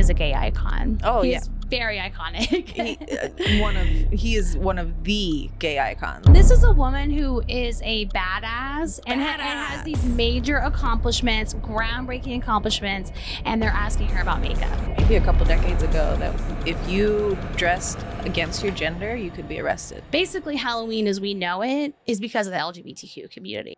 is a gay icon. Oh, he yeah. is very iconic. He is one of the gay icons. This is a woman who is a badass and has these major accomplishments, groundbreaking accomplishments, and they're asking her about makeup. Maybe a couple decades ago that if you dressed against your gender, you could be arrested. Basically, Halloween as we know it is because of the LGBTQ community.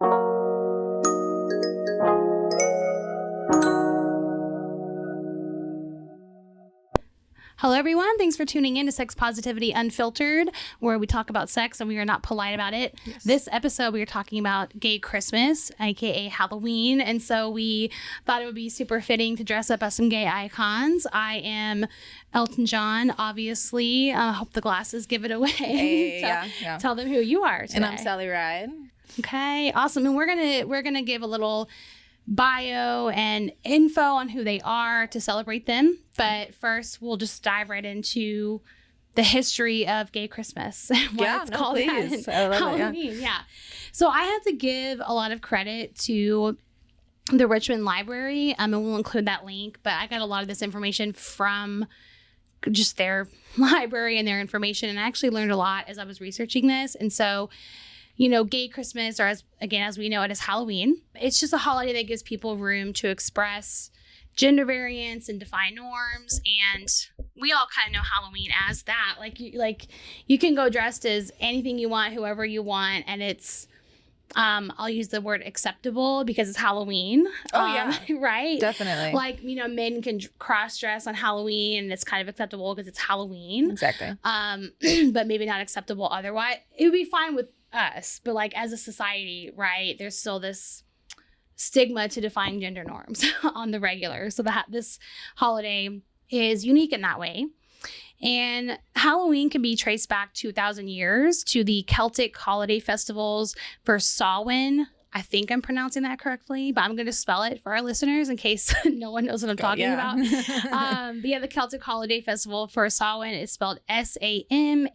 Hello, everyone. Thanks for tuning in to Sex Positivity Unfiltered, where we talk about sex and we are not polite about it. Yes. This episode, we are talking about gay Christmas, aka Halloween. And so we thought it would be super fitting to dress up as some gay icons. I am Elton John, obviously. I hope the glasses give it away. Hey, Tell them who you are today. And I'm Sally Ride. Okay, awesome. And we're gonna give a little bio and info on who they are to celebrate them. But first, we'll just dive right into the history of gay Christmas. Please. I love Halloween. It, yeah. So I have to give a lot of credit to the Richmond Library, and we'll include that link. But I got a lot of this information from just their library and their information, and I actually learned a lot as I was researching this. And so, you know, gay Christmas, or as we know it as Halloween, it's just a holiday that gives people room to express gender variance and define norms. And we all kind of know Halloween as that. Like you can go dressed as anything you want, whoever you want, and it's I'll use the word acceptable because it's Halloween. Oh yeah, right? Definitely. Like, you know, men can cross dress on Halloween and it's kind of acceptable because it's Halloween. Exactly. But maybe not acceptable otherwise. It would be fine with us, but like as a society, right, there's still this stigma to define gender norms on the regular. So this holiday is unique in that way. And Halloween can be traced back 2,000 years to the Celtic holiday festivals for Samhain. I think I'm pronouncing that correctly, but I'm going to spell it for our listeners in case no one knows what I'm talking about. But yeah, the Celtic holiday festival for Samhain is spelled Samhain,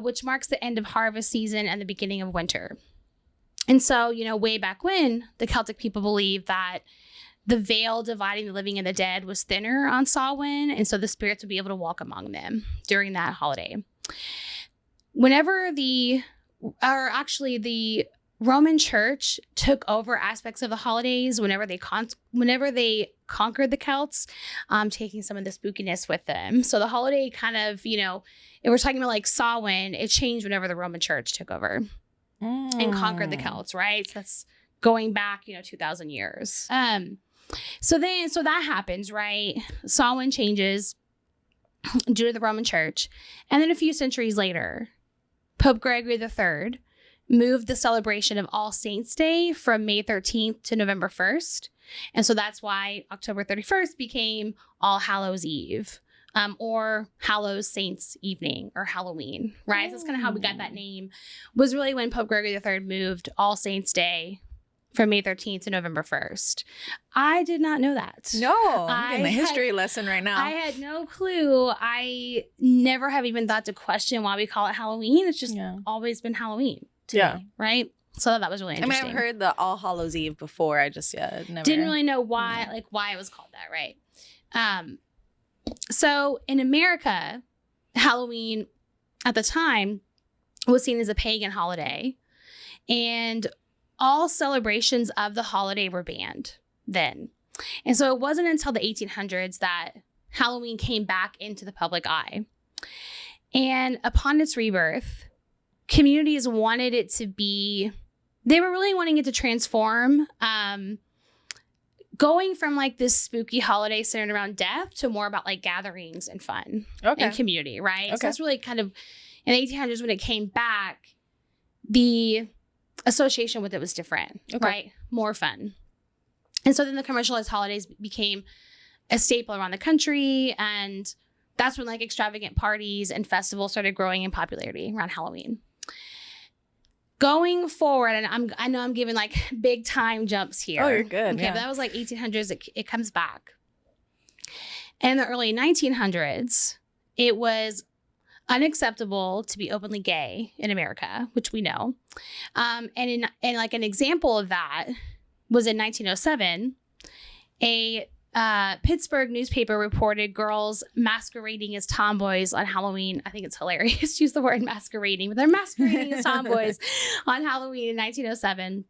which marks the end of harvest season and the beginning of winter. And so, you know, way back when, the Celtic people believed that the veil dividing the living and the dead was thinner on Samhain, and so the spirits would be able to walk among them during that holiday. Whenever the Roman Church took over aspects of the holidays, whenever they conquered the Celts, taking some of the spookiness with them. So the holiday kind of, you know, if we're talking about like Samhain, it changed whenever the Roman Church took over and conquered the Celts, right? So that's going back, you know, 2,000 years. So that happens, right? Samhain changes due to the Roman Church. And then a few centuries later, Pope Gregory III moved the celebration of All Saints' Day from May 13th to November 1st. And so that's why October 31st became All Hallows Eve, or Hallows Saints Evening, or Halloween, right? So that's kind of how we got that name, was really when Pope Gregory III moved All Saints' Day from May 13th to November 1st. I did not know that. No, I'm getting a history lesson right now. I had no clue. I never have even thought to question why we call it Halloween. It's just always been Halloween to me, right? So that was really interesting. I mean, I've heard the All Hallows Eve before. I just, never didn't really know why it was called that, right? So in America, Halloween at the time was seen as a pagan holiday, and all celebrations of the holiday were banned then. And so it wasn't until the 1800s that Halloween came back into the public eye. And upon its rebirth, communities wanted it to be, they were really wanting it to transform, going from like this spooky holiday centered around death to more about like gatherings and fun and community, right? So that's really kind of, in the 1800s when it came back, the association with it was different, right? More fun. And so then the commercialized holidays became a staple around the country, and that's when like extravagant parties and festivals started growing in popularity around Halloween. Going forward, and I know I'm giving like big time jumps here. Oh, you're good. Okay, but that was like 1800s. It comes back. In the early 1900s, it was unacceptable to be openly gay in America, which we know. And like an example of that was in 1907, a Pittsburgh newspaper reported girls masquerading as tomboys on Halloween. I think it's hilarious to use the word masquerading, but they're masquerading as tomboys on Halloween in 1907.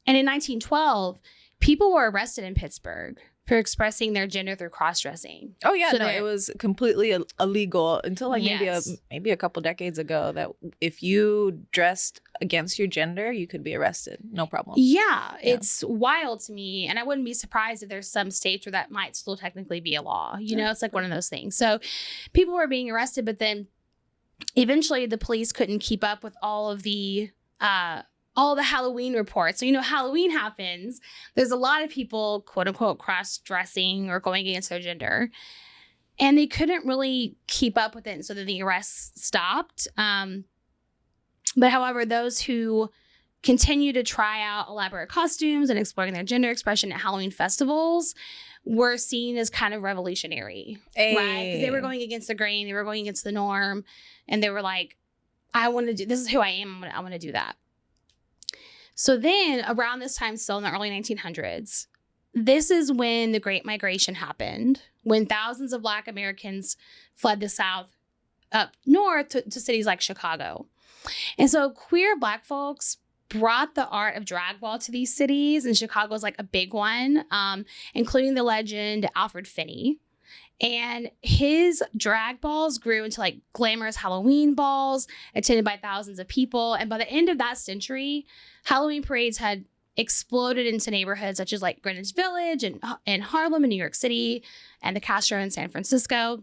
And in 1912, people were arrested in Pittsburgh for expressing their gender through cross-dressing. Oh yeah, so it was completely illegal until like Yes. maybe a couple decades ago. That if you dressed against your gender, you could be arrested, no problem. Yeah, it's wild to me, and I wouldn't be surprised if there's some states where that might still technically be a law. You know, it's like one of those things. So people were being arrested, but then eventually the police couldn't keep up with all the Halloween reports. So, you know, Halloween happens. There's a lot of people, quote unquote, cross-dressing or going against their gender. And they couldn't really keep up with it. And so then the arrests stopped. But however, those who continue to try out elaborate costumes and exploring their gender expression at Halloween festivals were seen as kind of revolutionary. Hey. Right? Because they were going against the grain. They were going against the norm. And they were like, this is who I am. I want to do that. So then around this time, still in the early 1900s, this is when the Great Migration happened, when thousands of Black Americans fled the South up north to cities like Chicago. And so queer Black folks brought the art of drag ball to these cities, and Chicago was like a big one, including the legend Alfred Finney. And his drag balls grew into like glamorous Halloween balls attended by thousands of people. And by the end of that century, Halloween parades had exploded into neighborhoods such as like Greenwich Village and Harlem in New York City and the Castro in San Francisco.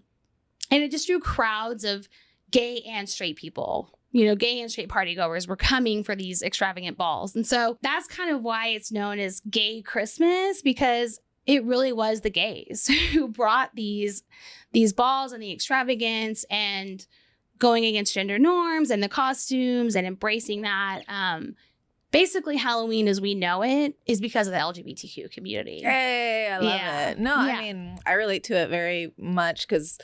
And it just drew crowds of gay and straight people. You know, gay and straight partygoers were coming for these extravagant balls. And so that's kind of why it's known as Gay Christmas, because it really was the gays who brought these balls and the extravagance and going against gender norms and the costumes and embracing that. Basically, Halloween as we know it is because of the LGBTQ community. Hey, I love it. No, I mean, I relate to it very much because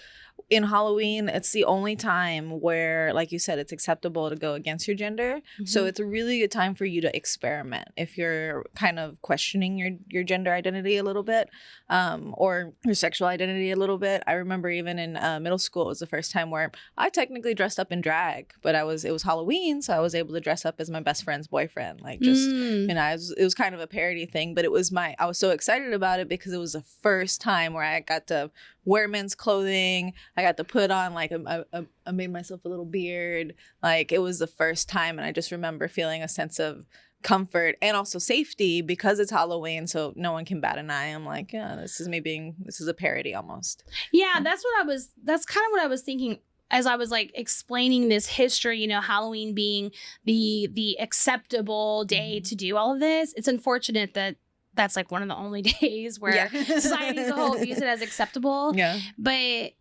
in Halloween, it's the only time where, like you said, it's acceptable to go against your gender. Mm-hmm. So it's a really good time for you to experiment if you're kind of questioning your gender identity a little bit, or your sexual identity a little bit. I remember even in middle school, it was the first time where I technically dressed up in drag, but it was Halloween, so I was able to dress up as my best friend's boyfriend. Like just, you know, it was kind of a parody thing, but I was so excited about it because it was the first time where I got to wear men's clothing. I got to put on like I made myself a little beard. Like it was the first time, and I just remember feeling a sense of comfort and also safety because it's Halloween, so no one can bat an eye. I'm like, yeah, this is a parody almost. Yeah, that's kind of what I was thinking as I was like explaining this history, you know, Halloween being the acceptable day to do all of this. It's unfortunate that that's like one of the only days where society as a whole views it as acceptable. Yeah. But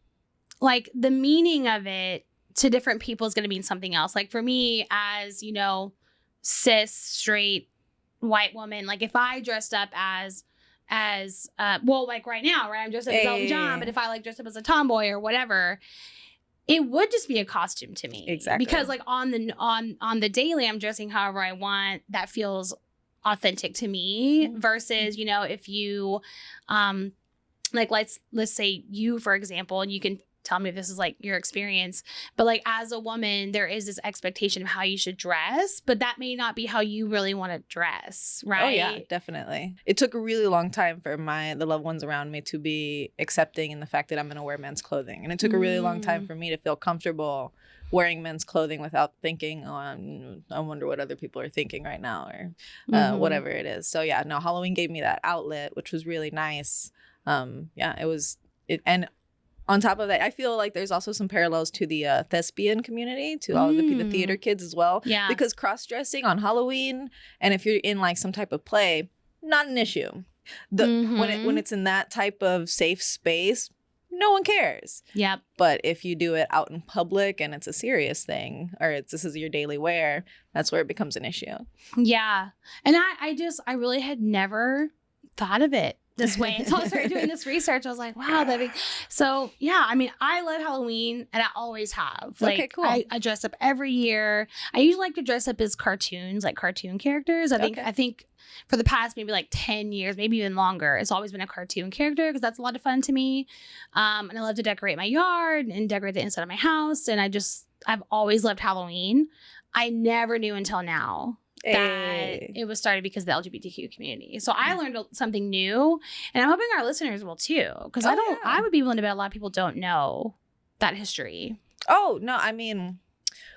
like the meaning of it to different people is going to mean something else. Like for me, as, you know, cis, straight, white woman, like if I dressed up as well, like right now, right? I'm dressed up as Elton John, but if I like dressed up as a tomboy or whatever, it would just be a costume to me. Exactly. Because like on the daily, I'm dressing however I want. That feels authentic to me versus, you know, if you like let's say you, for example, and you can tell me if this is like your experience, but like as a woman, there is this expectation of how you should dress, but that may not be how you really want to dress, right? Oh yeah, definitely. It took a really long time for the loved ones around me to be accepting in the fact that I'm going to wear men's clothing. And it took a really long time for me to feel comfortable wearing men's clothing without thinking, I wonder what other people are thinking right now, or whatever it is. So yeah, no, Halloween gave me that outlet, which was really nice. And on top of that, I feel like there's also some parallels to the thespian community, to all of the theater kids as well. Yeah. Because cross-dressing on Halloween, and if you're in like some type of play, not an issue. When it's in that type of safe space, no one cares. Yep. But if you do it out in public and it's a serious thing, or this is your daily wear, that's where it becomes an issue. Yeah. And I really had never thought of it this way until I started doing this research. I was like, wow, so yeah, I mean, I love Halloween and I always have. Like, okay, cool. I dress up every year. I usually like to dress up as cartoons, like cartoon characters. I think for the past maybe like 10 years, maybe even longer, it's always been a cartoon character because that's a lot of fun to me. And I love to decorate my yard and decorate the inside of my house. And I've always loved Halloween. I never knew until now that it was started because of the LGBTQ community. So I learned something new, and I'm hoping our listeners will too, because I would be willing to bet a lot of people don't know that history. Oh, no, I mean,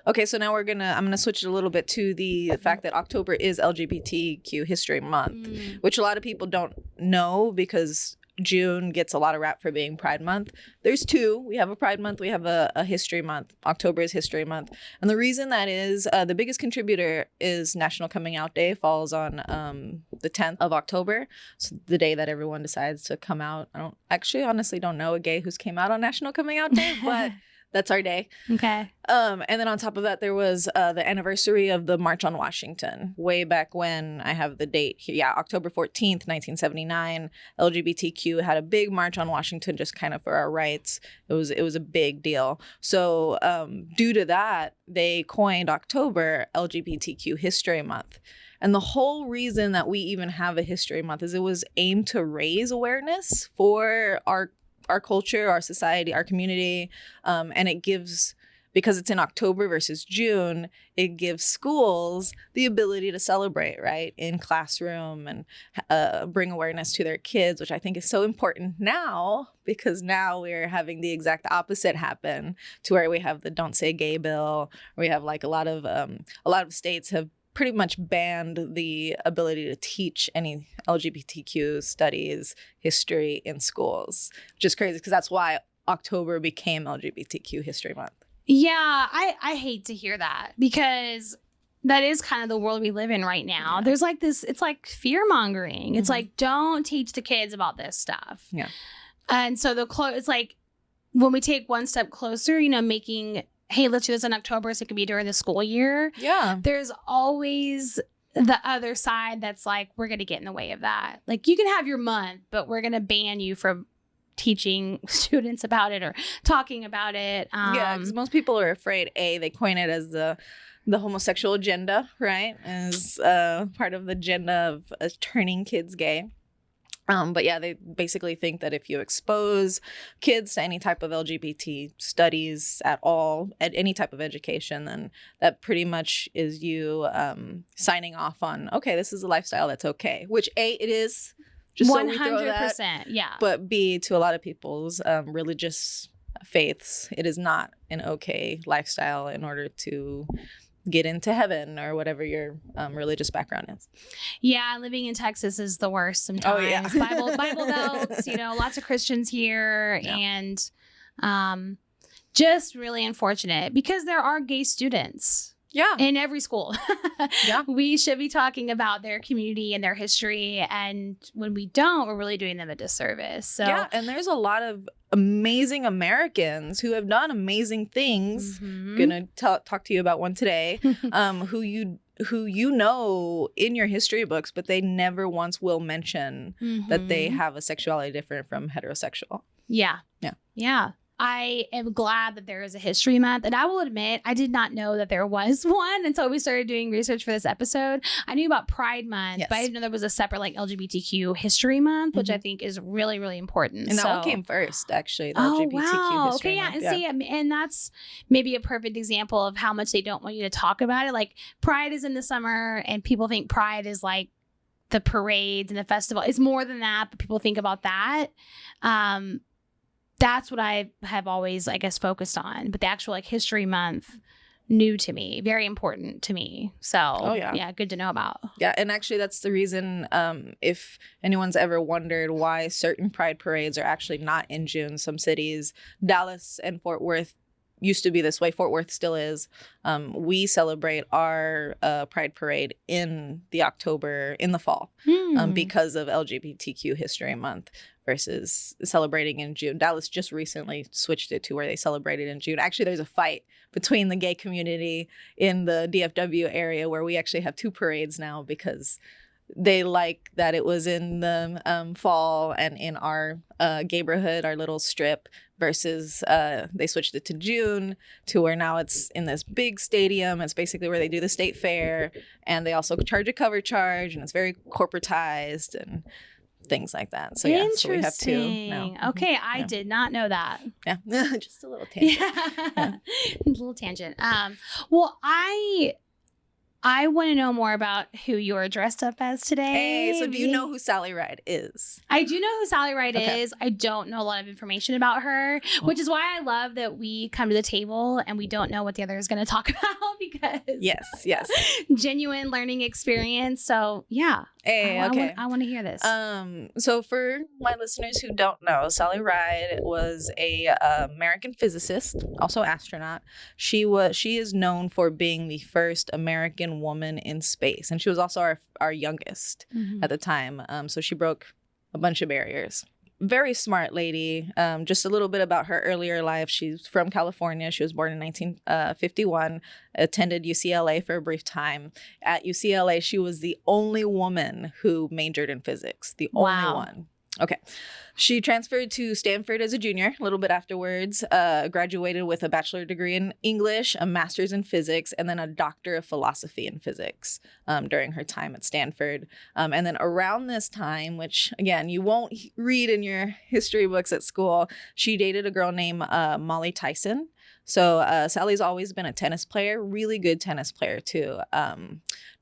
okay, so now I'm gonna switch it a little bit to the fact that October is LGBTQ History Month, which a lot of people don't know because June gets a lot of rap for being Pride Month. There's two. We have a Pride Month. We have a History Month. October is History Month. And the reason that is, the biggest contributor is National Coming Out Day. Falls on the 10th of October. So the day that everyone decides to come out. I honestly don't know a gay who's came out on National Coming Out Day, but that's our day. Okay. And then on top of that, there was the anniversary of the March on Washington, way back when. I have the date here. Yeah, October 14th, 1979. LGBTQ had a big March on Washington just kind of for our rights. It was a big deal. So due to that, they coined October LGBTQ History Month. And the whole reason that we even have a History Month is it was aimed to raise awareness for our culture, our society, our community. And it gives, because it's in October versus June, it gives schools the ability to celebrate, right, in classroom and bring awareness to their kids, which I think is so important now, because now we're having the exact opposite happen to where we have the Don't Say Gay bill, where we have like a lot of states have pretty much banned the ability to teach any LGBTQ studies, history in schools, which is crazy because that's why October became LGBTQ History Month. Yeah, I hate to hear that because that is kind of the world we live in right now. There's like this, it's like fear mongering. It's like, don't teach the kids about this stuff. Yeah. And so it's like when we take one step closer, making, hey, let's do this in October so it can be during the school year. Yeah. There's always the other side that's like, we're going to get in the way of that. Like, you can have your month, but we're going to ban you from teaching students about it or talking about it. Yeah, because most people are afraid, they coin it as the homosexual agenda, right? As part of the agenda of turning kids gay. But yeah, they basically think that if you expose kids to any type of LGBT studies at all, at any type of education, then that pretty much is you signing off on, okay, this is a lifestyle that's okay, which it is, just 100%, so we throw that, yeah. But B, to a lot of people's religious faiths, it is not an okay lifestyle in order to get into heaven or whatever your religious background is. Yeah, living in Texas is the worst sometimes. Oh, yeah. Bible belts, lots of Christians here, and just really unfortunate because there are gay students. Yeah. In every school. Yeah. We should be talking about their community and their history. And when we don't, we're really doing them a disservice. So yeah, and there's a lot of amazing Americans who have done amazing things. Gonna talk to you about one today. Who you know in your history books, but they never once will mention that they have a sexuality different from heterosexual. Yeah. Yeah. Yeah. I am glad that there is a History Month. And I will admit, I did not know that there was one until we started doing research for this episode. I knew about Pride Month, but I didn't know there was a separate LGBTQ History Month, which I think is really, really important. And that one came first, actually, the LGBTQ History Month. And see, and that's maybe a perfect example of how much they don't want you to talk about it. Like, Pride is in the summer and people think Pride is like the parades and the festival. It's more than that, but people think about that. That's what I have always, I guess, focused on. But the actual History Month, new to me, very important to me. So, yeah, good to know about. Yeah, and actually that's the reason, if anyone's ever wondered why certain Pride parades are actually not in June. Some cities, Dallas and Fort Worth, used to be this way. Fort Worth still is. We celebrate our Pride Parade in the fall, because of LGBTQ History Month versus celebrating in June. Dallas just recently switched it to where they celebrated in June. Actually, there's a fight between the gay community in the DFW area where we actually have two parades now because they like that it was in the fall and in our neighborhood, our little strip, versus they switched it to June, to where now it's in this big stadium. It's basically where they do the state fair, and they also charge a cover charge, and it's very corporatized and things like that. So yeah, so we have two now. Okay, I did not know that. Yeah, just a little tangent. Yeah. A little tangent. Well, I want to know more about who you're dressed up as today. Hey, so do you know who Sally Ride is? I do know who Sally Ride is. I don't know a lot of information about her, which is why I love that we come to the table and we don't know what the other is going to talk about, because yes, genuine learning experience. So yeah, hey, I want to hear this. So for my listeners who don't know, Sally Ride was a American physicist, also astronaut. She is known for being the first American woman in space, and she was also our youngest at the time. So she broke a bunch of barriers. Very smart lady. Just a little bit about her earlier life. She's from California. She was born in 1951, attended UCLA for a brief time. At UCLA, she was the only woman who majored in physics. The only one. Okay. She transferred to Stanford as a junior, a little bit afterwards, graduated with a bachelor degree in English, a master's in physics, and then a doctor of philosophy in physics during her time at Stanford. And then around this time, which, again, you won't read in your history books at school, she dated a girl named Molly Tyson. So Sally's always been a tennis player, really good tennis player, too.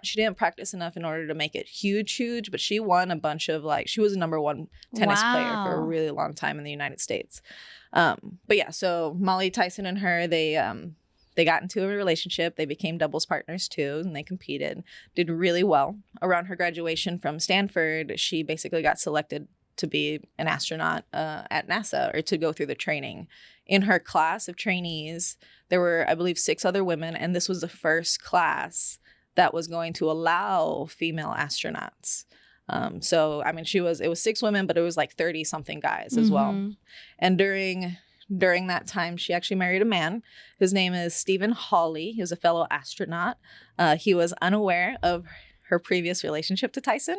She didn't practice enough in order to make it huge, but she won a bunch of, she was a number one tennis player for a really long time in the United States. But yeah, so Molly Tyson and her, they got into a relationship. They became doubles partners too, and they competed, did really well. Around her graduation from Stanford, she basically got selected to be an astronaut at NASA, or to go through the training. In her class of trainees, there were, I believe, 6 other women, and this was the first class that was going to allow female astronauts. So, I mean, it was 6 women, but it was 30 something guys as well. And during that time, she actually married a man. His name is Stephen Hawley. He was a fellow astronaut. He was unaware of her previous relationship to Tyson,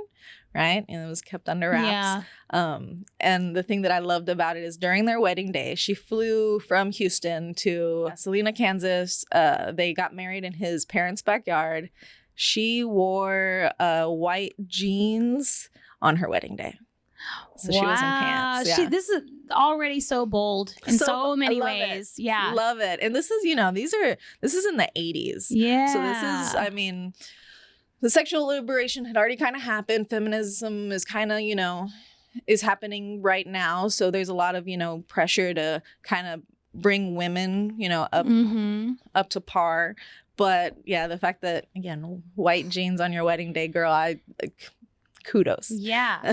right? And it was kept under wraps. Yeah. And the thing that I loved about it is during their wedding day, she flew from Houston to Salina, Kansas. They got married in his parents' backyard. She wore white jeans on her wedding day. So she was in pants. Yeah. This is already so bold in so many ways. Yeah. Love it. And this is, this is in the 80s. Yeah. So this is, I mean, the sexual liberation had already kind of happened. Feminism is kind of, is happening right now. So there's a lot of, pressure to kind of bring women, up to par. But yeah, the fact that, again, white jeans on your wedding day, girl, kudos. Yeah.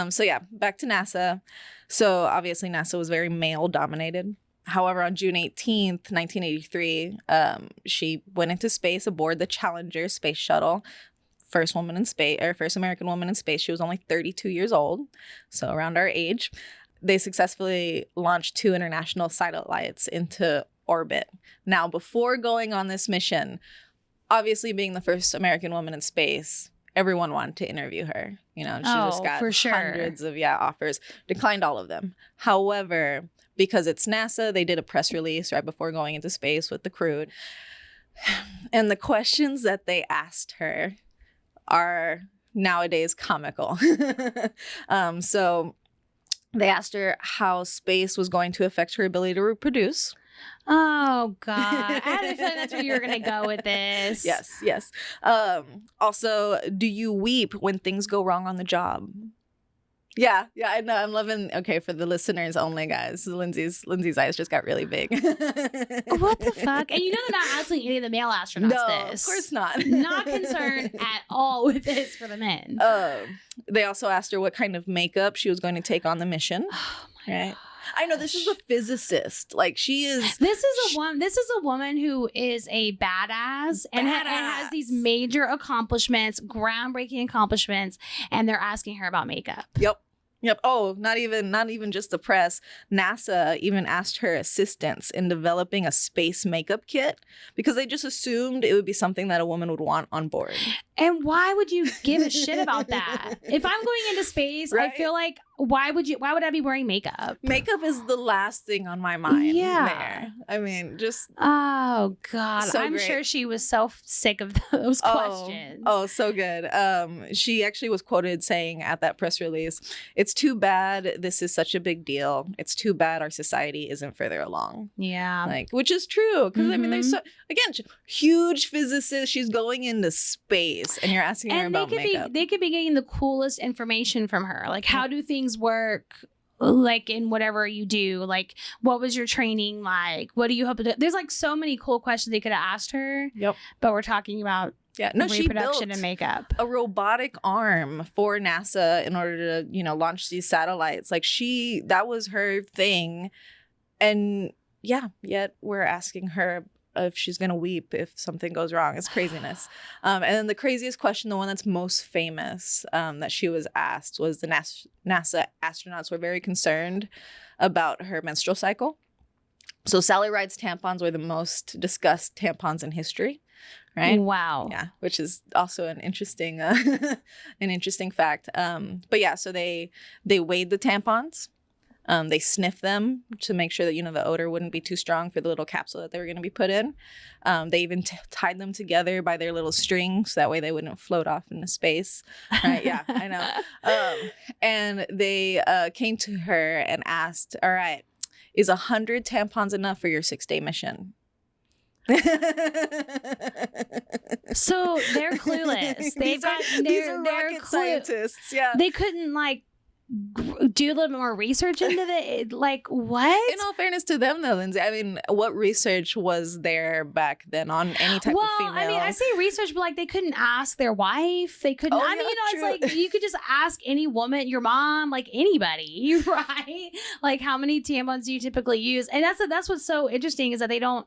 So yeah, back to NASA. So obviously NASA was very male dominated. However, on June 18th, 1983, she went into space aboard the Challenger space shuttle. First American woman in space. She was only 32 years old, so around our age. They successfully launched 2 international satellites into orbit. Now, before going on this mission, obviously being the first American woman in space, everyone wanted to interview her. She just got hundreds of offers, declined all of them. However, because it's NASA, they did a press release right before going into space with the crew. And the questions that they asked her are nowadays comical. So they asked her how space was going to affect her ability to reproduce. Oh, God. I had a feeling that's where you were going to go with this. Yes. Also, do you weep when things go wrong on the job? Yeah, I know. I'm loving. Okay, for the listeners only, guys. Lindsay's eyes just got really big. What the fuck? And they're not asking any of the male astronauts this. Of course not. Not concerned at all with this for the men. They also asked her what kind of makeup she was going to take on the mission. Oh my God. I know, this is a physicist. She is. This is a woman who is a badass and has these major accomplishments, groundbreaking accomplishments, and they're asking her about makeup. Yep. Yep. Oh, not even just the press. NASA even asked her assistance in developing a space makeup kit because they just assumed it would be something that a woman would want on board. And why would you give a shit about that? If I'm going into space, right? I feel like why would I be wearing makeup? Makeup is the last thing on my mind. Yeah. There. I mean, just oh God. So I'm sure she was so sick of those questions. Oh, so good. She actually was quoted saying at that press release, "It's too bad this is such a big deal. It's too bad our society isn't further along." Yeah. Like, which is true. Because I mean, there's huge physicist. She's going into space and you're asking her about makeup. They could be getting the coolest information from her. Like, how do things work? Like in whatever you do, like what was your training like? What do you hope to do? There's like so many cool questions they could have asked her. Yep. But we're talking about reproduction and makeup. A robotic arm for NASA in order to, launch these satellites. Like that was her thing. And yet we're asking her if she's going to weep if something goes wrong. It's craziness. And then the craziest question, the one that's most famous that she was asked was the NASA astronauts were very concerned about her menstrual cycle. So Sally Ride's tampons were the most discussed tampons in history, right? Wow. Yeah, which is also an interesting fact. But yeah, so they weighed the tampons. They sniffed them to make sure that, the odor wouldn't be too strong for the little capsule that they were going to be put in. They even tied them together by their little strings so that way they wouldn't float off into space. Right? Yeah, I know. And they came to her and asked, all right, is 100 tampons enough for your 6-day mission? So they're clueless. These are rocket scientists. Yeah. They couldn't do a little bit more research into it. Like, what? In all fairness to them, though, Lindsay, I mean, what research was there back then on any type of female? I mean, I say research, but they couldn't ask their wife. They couldn't. It's like you could just ask any woman, your mom, anybody, right? Like, how many tampons do you typically use? And that's what's so interesting is that they don't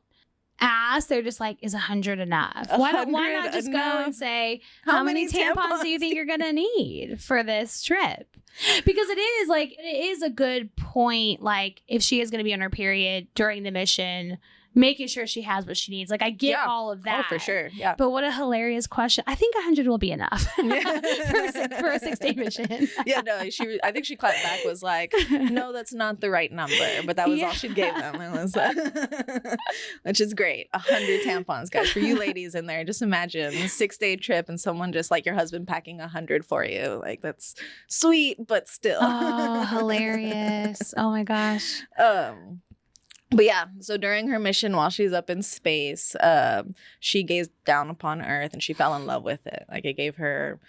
ask. They're just like, is 100 enough? Why not just go and say, how many tampons do you think you're gonna need for this trip? Because it is a good point. Like, if she is going to be on her period during the mission, making sure she has what she needs. Like, I get all of that. Oh, for sure. Yeah. But what a hilarious question. I think 100 will be enough for a 6-day mission. Yeah, no, I think she clapped back, was like, no, that's not the right number. But that was all she gave them. It was, which is great. 100 tampons, guys. For you ladies in there, just imagine a 6-day trip and someone just like your husband packing 100 for you. Like, that's sweet, but still. Oh, hilarious. Oh my gosh. But yeah, so during her mission while she's up in space, she gazed down upon Earth and she fell in love with it. Like, it gave her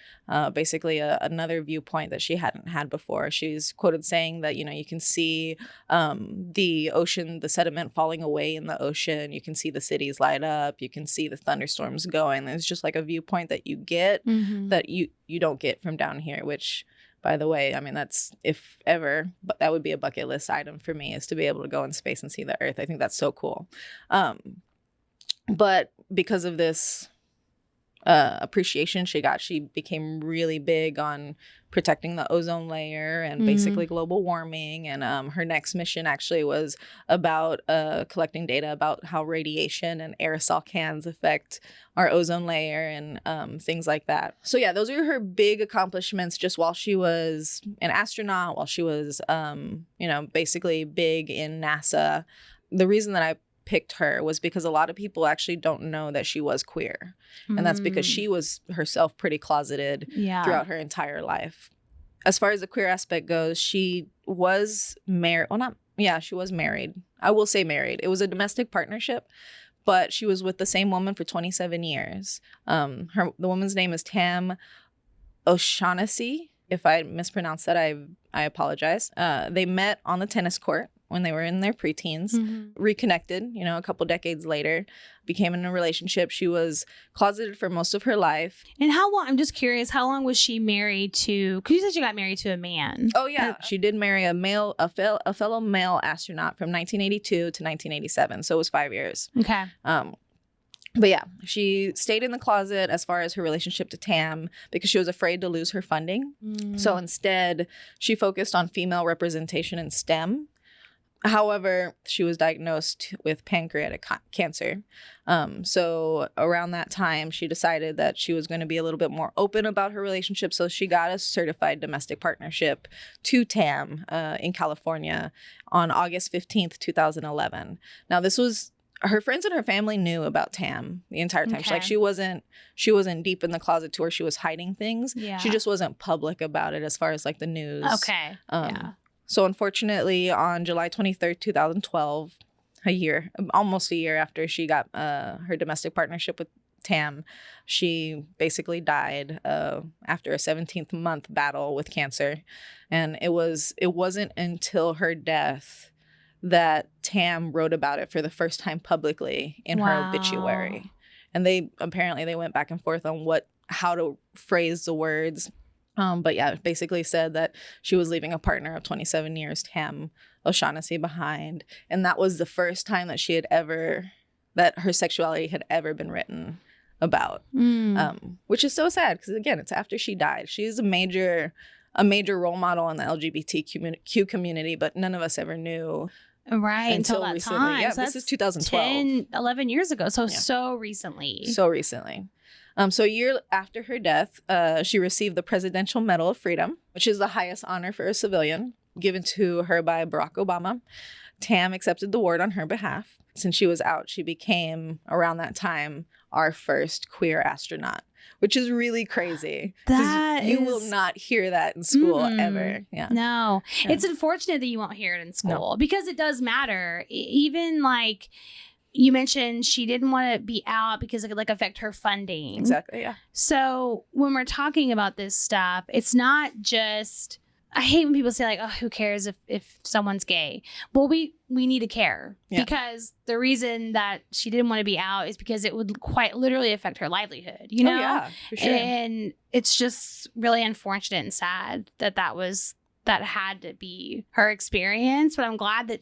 basically another viewpoint that she hadn't had before. She's quoted saying that, you can see the ocean, the sediment falling away in the ocean. You can see the cities light up. You can see the thunderstorms going. It's just like a viewpoint that you get that you don't get from down here, which... By the way, I mean, that's, if ever, but that would be a bucket list item for me, is to be able to go in space and see the Earth. I think that's so cool. But because of this appreciation she got, she became really big on protecting the ozone layer and basically global warming. And her next mission actually was about collecting data about how radiation and aerosol cans affect our ozone layer and things like that. So yeah, those are her big accomplishments just while she was an astronaut, while she was, basically big in NASA. The reason that I picked her was because a lot of people actually don't know that she was queer. And that's because she was herself pretty closeted throughout her entire life. As far as the queer aspect goes, she was married. She was married. I will say married. It was a domestic partnership, but she was with the same woman for 27 years. The woman's name is Tam O'Shaughnessy. If I mispronounce that, I apologize. They met on the tennis court when they were in their preteens, reconnected, a couple decades later, became in a relationship. She was closeted for most of her life. And how long, I'm just curious, how long was she married to, because you said she got married to a man. Oh, yeah. She did marry a fellow male astronaut from 1982 to 1987. So it was 5 years. Okay. But yeah, she stayed in the closet as far as her relationship to Tam because she was afraid to lose her funding. So instead, she focused on female representation in STEM. However, she was diagnosed with pancreatic cancer. So around that time, she decided that she was going to be a little bit more open about her relationship. So she got a certified domestic partnership to Tam in California on August 15th, 2011. Now, this was her friends and her family knew about Tam the entire time. Okay. She wasn't deep in the closet to where she was hiding things. Yeah. She just wasn't public about it as far as like the news. Okay. Yeah. So unfortunately, on July 23rd, 2012, almost a year after she got her domestic partnership with Tam, she basically died after a 17th month battle with cancer. And it wasn't until her death that Tam wrote about it for the first time publicly in her obituary. And they went back and forth on how to phrase the words. But yeah, basically said that she was leaving a partner of 27 years, Tam O'Shaughnessy, behind. And that was the first time that that her sexuality had ever been written about, which is so sad because, again, it's after she died. She's a major role model in the LGBTQ community, but none of us ever knew. Right, until that recently. time. Yeah, so this is 2012. 11 years ago. So recently. So recently. So a year after her death, she received the Presidential Medal of Freedom, which is the highest honor for a civilian, given to her by Barack Obama. Tam accepted the award on her behalf. Since she was out, she became, around that time, our first queer astronaut, which is really crazy. You will not hear that in school ever. Yeah. No. Yeah. It's unfortunate that you won't hear it in school because it does matter. Even like you mentioned, she didn't want to be out because it could like affect her funding. Exactly. Yeah. So when we're talking about this stuff, it's not just, I hate when people say like, oh, who cares if someone's gay? Well, we need to care because the reason that she didn't want to be out is because it would quite literally affect her livelihood, you know? Oh, yeah, for sure. And it's just really unfortunate and sad that that had to be her experience. But I'm glad that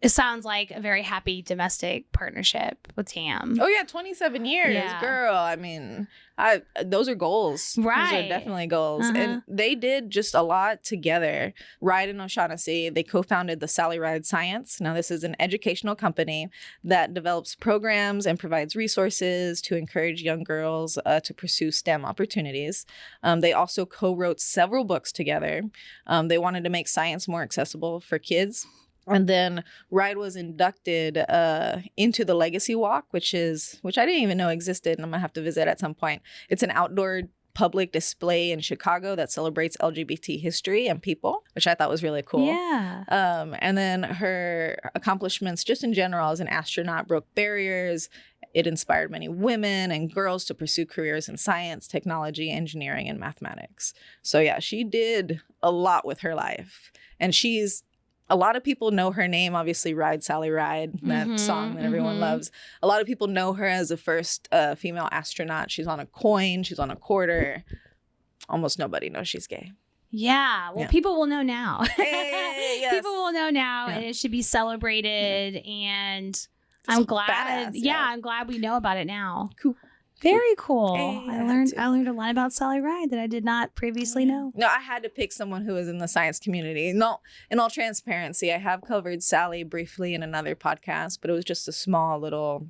it sounds like a very happy domestic partnership with Tam. Oh, yeah. 27 years, girl. I mean, those are goals. Right. Those are definitely goals. And they did just a lot together. Ride and O'Shaughnessy, they co-founded the Sally Ride Science. Now, this is an educational company that develops programs and provides resources to encourage young girls to pursue STEM opportunities. They also co-wrote several books together. They wanted to make science more accessible for kids. And then Ride was inducted into the Legacy Walk, which I didn't even know existed, and I'm gonna have to visit at some point. It's an outdoor public display in Chicago that celebrates LGBT history and people, which I thought was really cool. Yeah. And then her accomplishments just in general as an astronaut broke barriers. It inspired many women and girls to pursue careers in science, technology, engineering, and mathematics. So yeah, she did a lot with her life. And a lot of people know her name, obviously, Ride, Sally, Ride, that song that everyone loves. A lot of people know her as the first female astronaut. She's on a coin. She's on a quarter. Almost nobody knows she's gay. Yeah. Well, people will know now. Hey, yes. People will know now, and it should be celebrated. And I'm glad. I'm glad we know about it now. Cool. Very cool. Hey, I learned a lot about Sally Ride that I did not previously know. No, I had to pick someone who was in the science community. No, in all transparency, I have covered Sally briefly in another podcast, but it was just a small little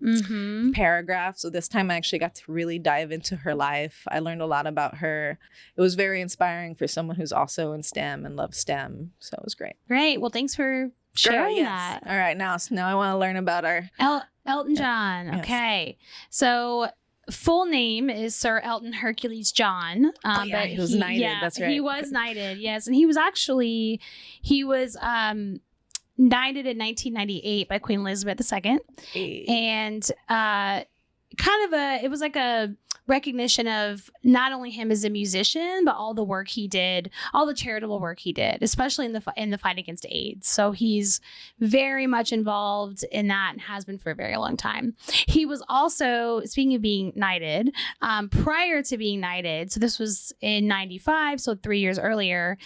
paragraph. So this time I actually got to really dive into her life. I learned a lot about her. It was very inspiring for someone who's also in STEM and loves STEM. So it was great. Great. Well, thanks for sharing that. All right. Now I want to learn about our Elton John. Yes. Okay. So full name is Sir Elton Hercules John. But he was knighted. Yeah, that's right. He was knighted. Yes, and he was knighted in 1998 by Queen Elizabeth II, and it was like a recognition of not only him as a musician, but all the work he did, all the charitable work he did, especially in the fight against AIDS. So he's very much involved in that and has been for a very long time. He was also, speaking of being knighted, prior to being knighted, so this was in 95, so 3 years earlier,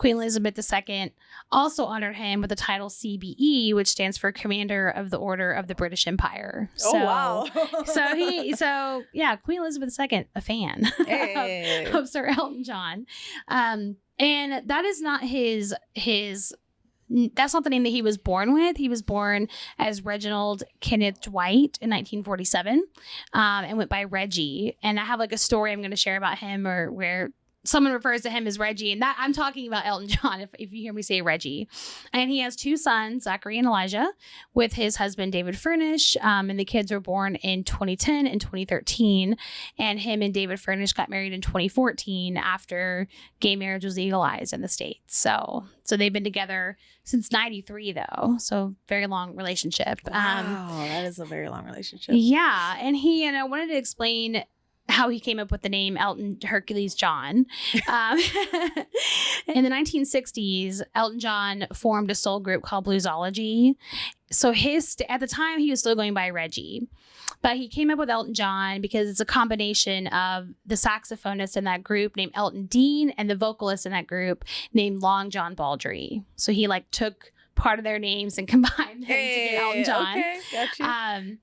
Queen Elizabeth II also honored him with the title CBE, which stands for Commander of the Order of the British Empire. Oh, wow. so Queen Elizabeth II, a fan of Sir Elton John. And that is not that's not the name that he was born with. He was born as Reginald Kenneth Dwight in 1947 and went by Reggie. And I have like a story I'm going to share about him, or where someone refers to him as Reggie, and that I'm talking about Elton John if you hear me say Reggie. And he has two sons, Zachary and Elijah, with his husband David Furnish, and the kids were born in 2010 and 2013, and him and David Furnish got married in 2014 after gay marriage was legalized in the States. So they've been together since 93 though, so very long relationship. Wow, that is a very long relationship. Yeah, and he wanted to explain how he came up with the name Elton Hercules John. In the 1960s, Elton John formed a soul group called Bluesology. So at the time, he was still going by Reggie. But he came up with Elton John because it's a combination of the saxophonist in that group named Elton Dean and the vocalist in that group named Long John Baldry. So he took part of their names and combined them to get Elton John. Okay, gotcha.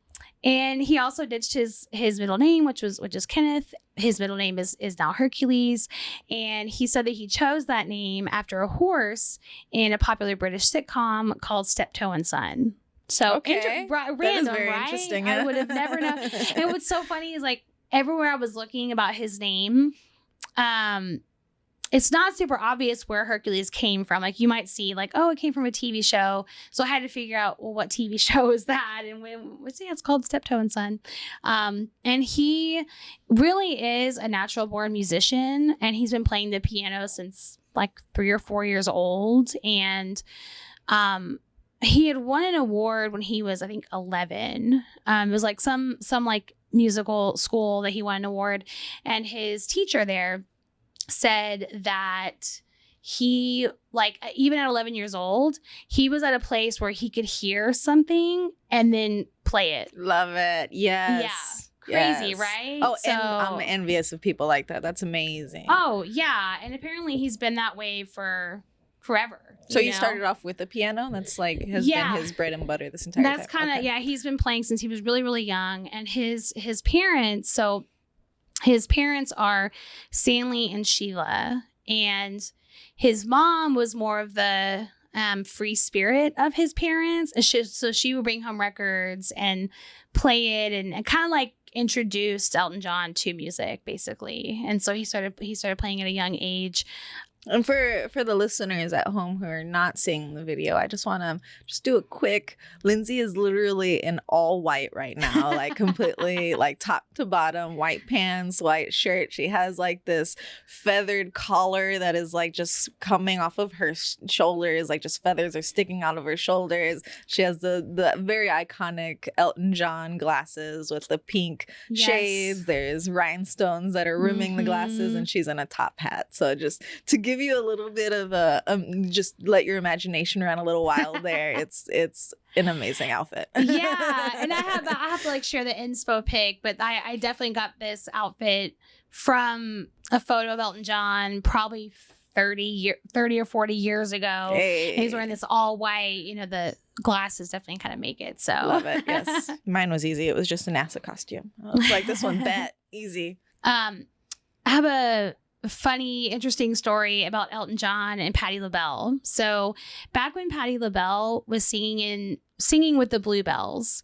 And he also ditched his middle name, which is Kenneth. His middle name is now Hercules. And he said that he chose that name after a horse in a popular British sitcom called Steptoe and Son. So random, right? Interesting. I would have never known. And what's so funny is everywhere I was looking about his name, it's not super obvious where Hercules came from. You might see it came from a TV show. So I had to figure out, well, what TV show is that? And it's called Steptoe and Son. And he really is a natural born musician, and he's been playing the piano since 3 or 4 years old. And, he had won an award when he was, I think, 11. It was some musical school that he won an award, and his teacher there said that he even at 11 years old, he was at a place where he could hear something and then play it. Love it. Yes. Yeah. Crazy, right? Oh, and I'm envious of people like that. That's amazing. Oh, yeah. And apparently he's been that way for forever. So you started off with the piano? That's been his bread and butter this entire time. That's kind of, he's been playing since he was really, really young. And his parents, his parents are Stanley and Sheila, and his mom was more of the free spirit of his parents. And she would bring home records and play it and kind of introduced Elton John to music, basically. And so he started playing at a young age. And for the listeners at home who are not seeing the video, I just want to do a quick. Lindsay is literally in all white right now, completely top to bottom, white pants, white shirt. She has this feathered collar that is just coming off of her shoulders, just feathers are sticking out of her shoulders. She has the very iconic Elton John glasses with the pink shades. There's rhinestones that are rimming the glasses, and she's in a top hat. So just to give you a little bit of just let your imagination run a little wild there. It's an amazing outfit. Yeah, and I have to share the inspo pic, but I definitely got this outfit from a photo of Elton John probably 30 or 40 years ago. Hey. And he's wearing this all white, the glasses definitely kind of make it. So love it. Yes. Mine was easy. It was just a NASA costume. I was this one bet easy. I have a funny, interesting story about Elton John and Patti LaBelle. So back when Patti LaBelle was singing with the Bluebells,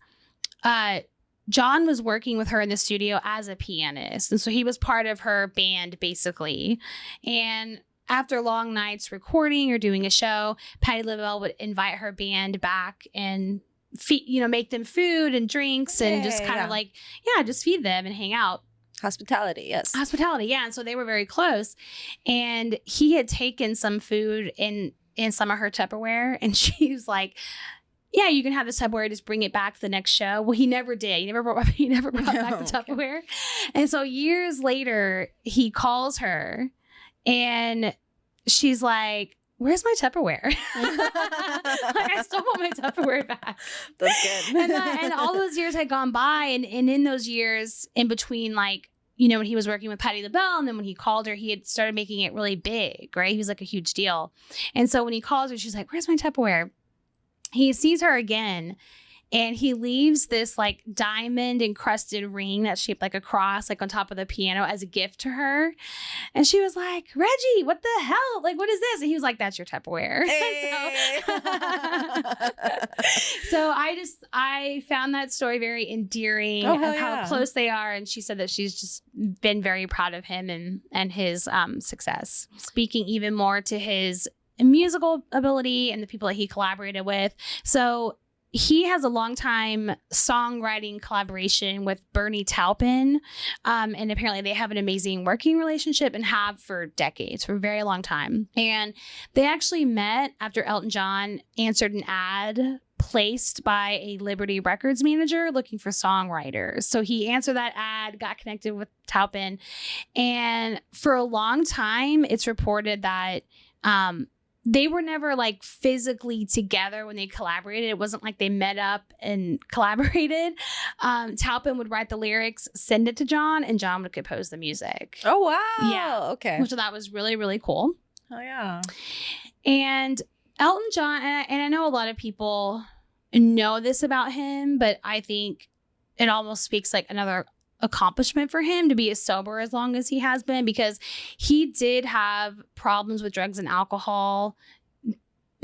John was working with her in the studio as a pianist. And so he was part of her band, basically. And after long nights recording or doing a show, Patti LaBelle would invite her band back and make them food and drinks and just kind of just feed them and hang out. Hospitality, yes. Hospitality, yeah. And so they were very close. And he had taken some food in some of her Tupperware. And she was like, yeah, you can have this Tupperware. Just bring it back to the next show. Well, he never did. He never brought back the Tupperware. And so years later, he calls her and she's like, where's my Tupperware? I still want my Tupperware back. That's good. And all those years had gone by. And in those years, in between you know, when he was working with Patti LaBelle, and then when he called her, he had started making it really big, right? He was like a huge deal. And so when he calls her, she's like, where's my Tupperware? He sees her again, and he leaves this like diamond encrusted ring that's shaped like a cross, like on top of the piano as a gift to her. And she was like, Reggie, what the hell? Like, what is this? And he was like, that's your Tupperware. Hey. So I found that story very endearing of how close they are. And she said that she's just been very proud of him and his success. Speaking even more to his musical ability and the people that he collaborated with. So he has a long time songwriting collaboration with Bernie Taupin. And apparently they have an amazing working relationship and have for decades, for a very long time. And they actually met after Elton John answered an ad placed by a Liberty Records manager looking for songwriters. So he answered that ad, got connected with Taupin. And for a long time, it's reported that they were never like physically together when they collaborated. It wasn't like they met up and collaborated. Taupin would write the lyrics, send it to John, and John would compose the music. Oh, wow. Yeah. Okay. Which I thought was really, really cool. Oh, yeah. And Elton John, and I know a lot of people know this about him, but I think it almost speaks like another accomplishment for him to be as sober as long as he has been, because he did have problems with drugs and alcohol,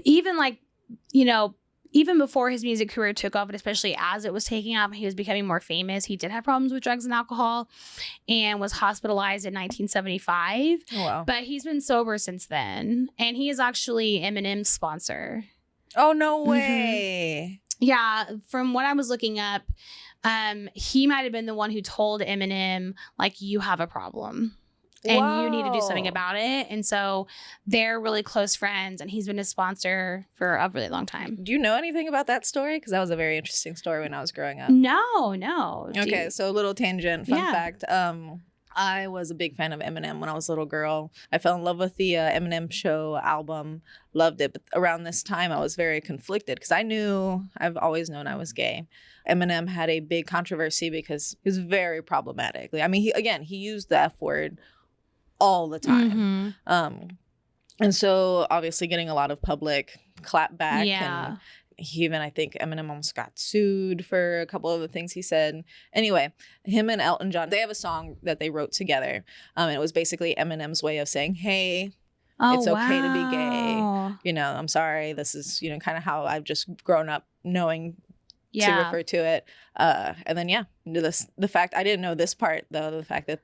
even like, you know, even before his music career took off, and especially as it was taking off, he was becoming more famous. He did have problems with drugs and alcohol and was hospitalized in 1975. Oh, wow. But he's been sober since then. And he is actually Eminem's sponsor. Oh, no way. Mm-hmm. Yeah. From what I was looking up, he might have been the one who told Eminem, like, you have a problem and you need to do something about it. And so they're really close friends, and he's been a sponsor for a really long time. Do you know anything about that story? Because that was a very interesting story when I was growing up. No. Okay, so a little tangent, fun fact. I was a big fan of Eminem when I was a little girl. I fell in love with the Eminem Show album, loved it. But around this time, I was very conflicted because I've always known I was gay. Eminem had a big controversy because he was very problematic. I mean, he used the F word all the time. Mm-hmm. And so obviously getting a lot of public clapback. Yeah. And he even, I think Eminem almost got sued for a couple of the things he said. Anyway, him and Elton John, they have a song that they wrote together. And it was basically Eminem's way of saying, hey, it's okay to be gay. You know, I'm sorry. This is, you know, kind of how I've just grown up knowing to refer to it. And then, the fact, I didn't know this part, though, the fact that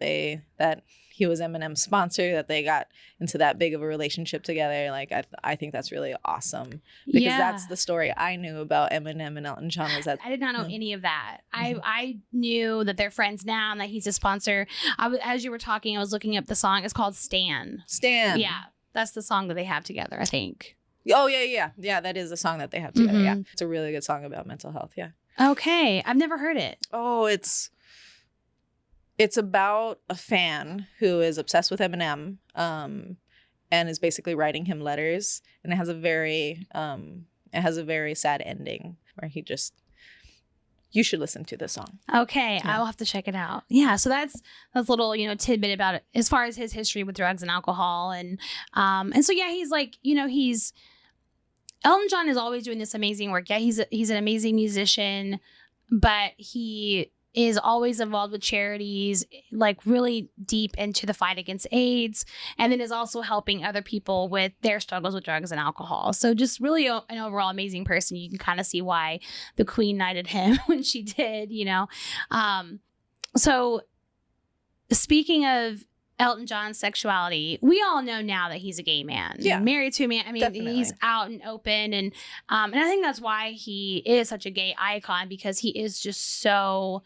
that he was Eminem's sponsor, that they got into that big of a relationship together. Like, I think that's really awesome, because that's the story I knew about Eminem and Elton John. Was that I did not know any of that. Mm-hmm. I knew that they're friends now and that he's a sponsor. As you were talking, I was looking up the song. It's called Stan. Yeah, that's the song that they have together, I think. Oh, yeah. That is a song that they have together. Mm-hmm. Yeah, it's a really good song about mental health. Yeah. Okay, I've never heard it. Oh, it's about a fan who is obsessed with Eminem, and is basically writing him letters, and it has a very sad ending where you should listen to the song. Okay, yeah. I will have to check it out. Yeah, so that's a little, you know, tidbit about it as far as his history with drugs and alcohol, and so yeah, he's like, you know, Elton John is always doing this amazing work. Yeah, he's an amazing musician, but he is always involved with charities, like really deep into the fight against AIDS, and then is also helping other people with their struggles with drugs and alcohol. So just really an overall amazing person. You can kind of see why the Queen knighted him when she did, you know. So speaking of Elton John's sexuality, we all know now that he's a gay man. Yeah. Married to a man. I mean, definitely. He's out and open. And I think that's why he is such a gay icon, because he is just so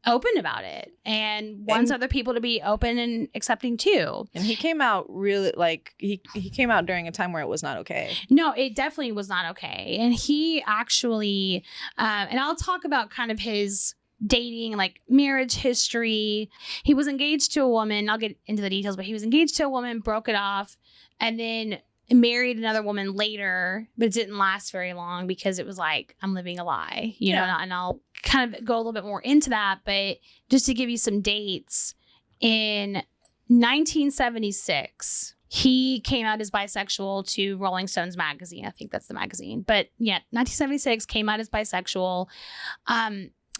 open about it and wants other people to be open and accepting too. And he came out really, like, he came out during a time where it was not okay. No, it definitely was not okay. And he actually, and I'll talk about kind of his dating, like marriage history. He was engaged to a woman. I'll get into the details, but he was engaged to a woman, broke it off, and then married another woman later, but it didn't last very long because it was like, I'm living a lie, you know, and I'll kind of go a little bit more into that. But just to give you some dates, in 1976, he came out as bisexual to Rolling Stones magazine. I think that's the magazine. But yeah, 1976 came out as bisexual.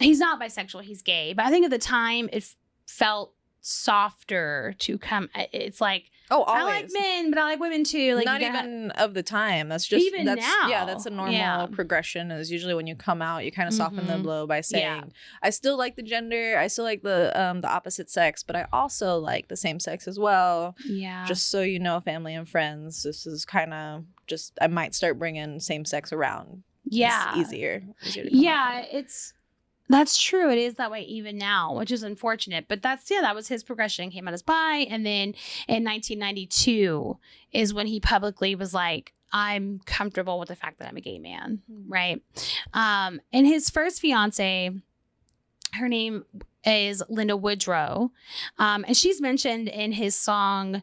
He's not bisexual, he's gay. But I think at the time it felt softer to come. It's like, oh, always. I like men, but I like women too. Like, not even of the time. That's just even that's, now. Yeah, that's a normal progression. Is usually when you come out, you kind of soften the blow by saying, I still like the gender, I still like the opposite sex, but I also like the same sex as well. Yeah. Just so you know, family and friends, this is kind of just, I might start bringing same sex around. Yeah. It's easier to come out. That's true. It is that way even now, which is unfortunate. But that was his progression. Came out as bi. And then in 1992 is when he publicly was like, I'm comfortable with the fact that I'm a gay man. Right. And his first fiance, her name is Linda Woodrow. And she's mentioned in his song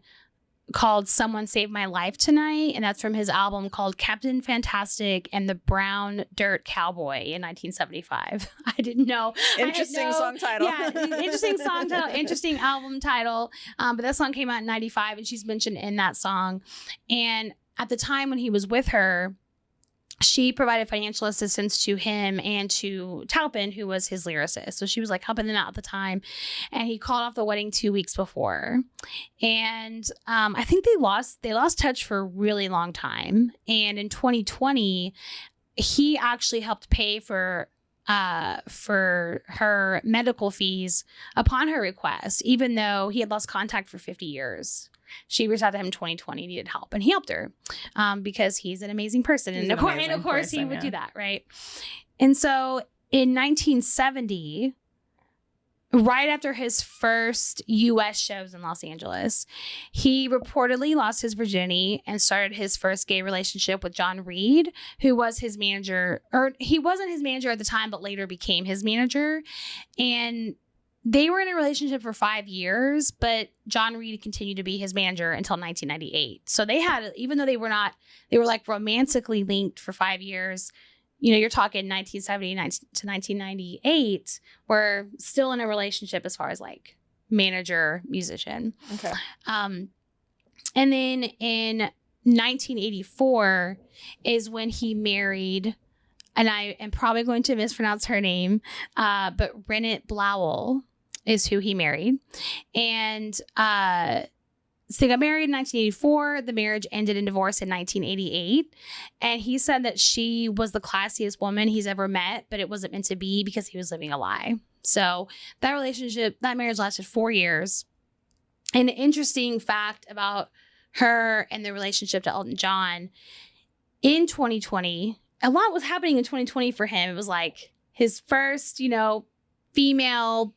called Someone Saved My Life Tonight, and that's from his album called Captain Fantastic and the Brown Dirt Cowboy in 1975. I didn't know. Interesting song title. Yeah, interesting song title, interesting album title. But that song came out in 95, and she's mentioned in that song. And at the time when he was with her, she provided financial assistance to him and to Taupin, who was his lyricist. So she was like helping them out at the time. And he called off the wedding 2 weeks before. And I think they lost touch for a really long time. And in 2020, he actually helped pay for her medical fees upon her request, even though he had lost contact for 50 years. She reached out to him in 2020, needed help, and he helped her because he's an amazing person. And of course, he would do that, right? And so in 1970, right after his first U.S. shows in Los Angeles, he reportedly lost his virginity and started his first gay relationship with John Reed, who was his manager, or he wasn't his manager at the time, but later became his manager. And they were in a relationship for 5 years, but John Reed continued to be his manager until 1998. So they had, even though they were like romantically linked for 5 years. You know, you're talking 1970 to 1998. We're still in a relationship as far as like manager, musician. Okay. And then in 1984 is when he married, and I am probably going to mispronounce her name, but Renate Blowell is who he married. And so they got married in 1984. The marriage ended in divorce in 1988. And he said that she was the classiest woman he's ever met, but it wasn't meant to be because he was living a lie. So that marriage lasted 4 years. And an interesting fact about her and the relationship to Elton John, in 2020, a lot was happening in 2020 for him. It was like his first, female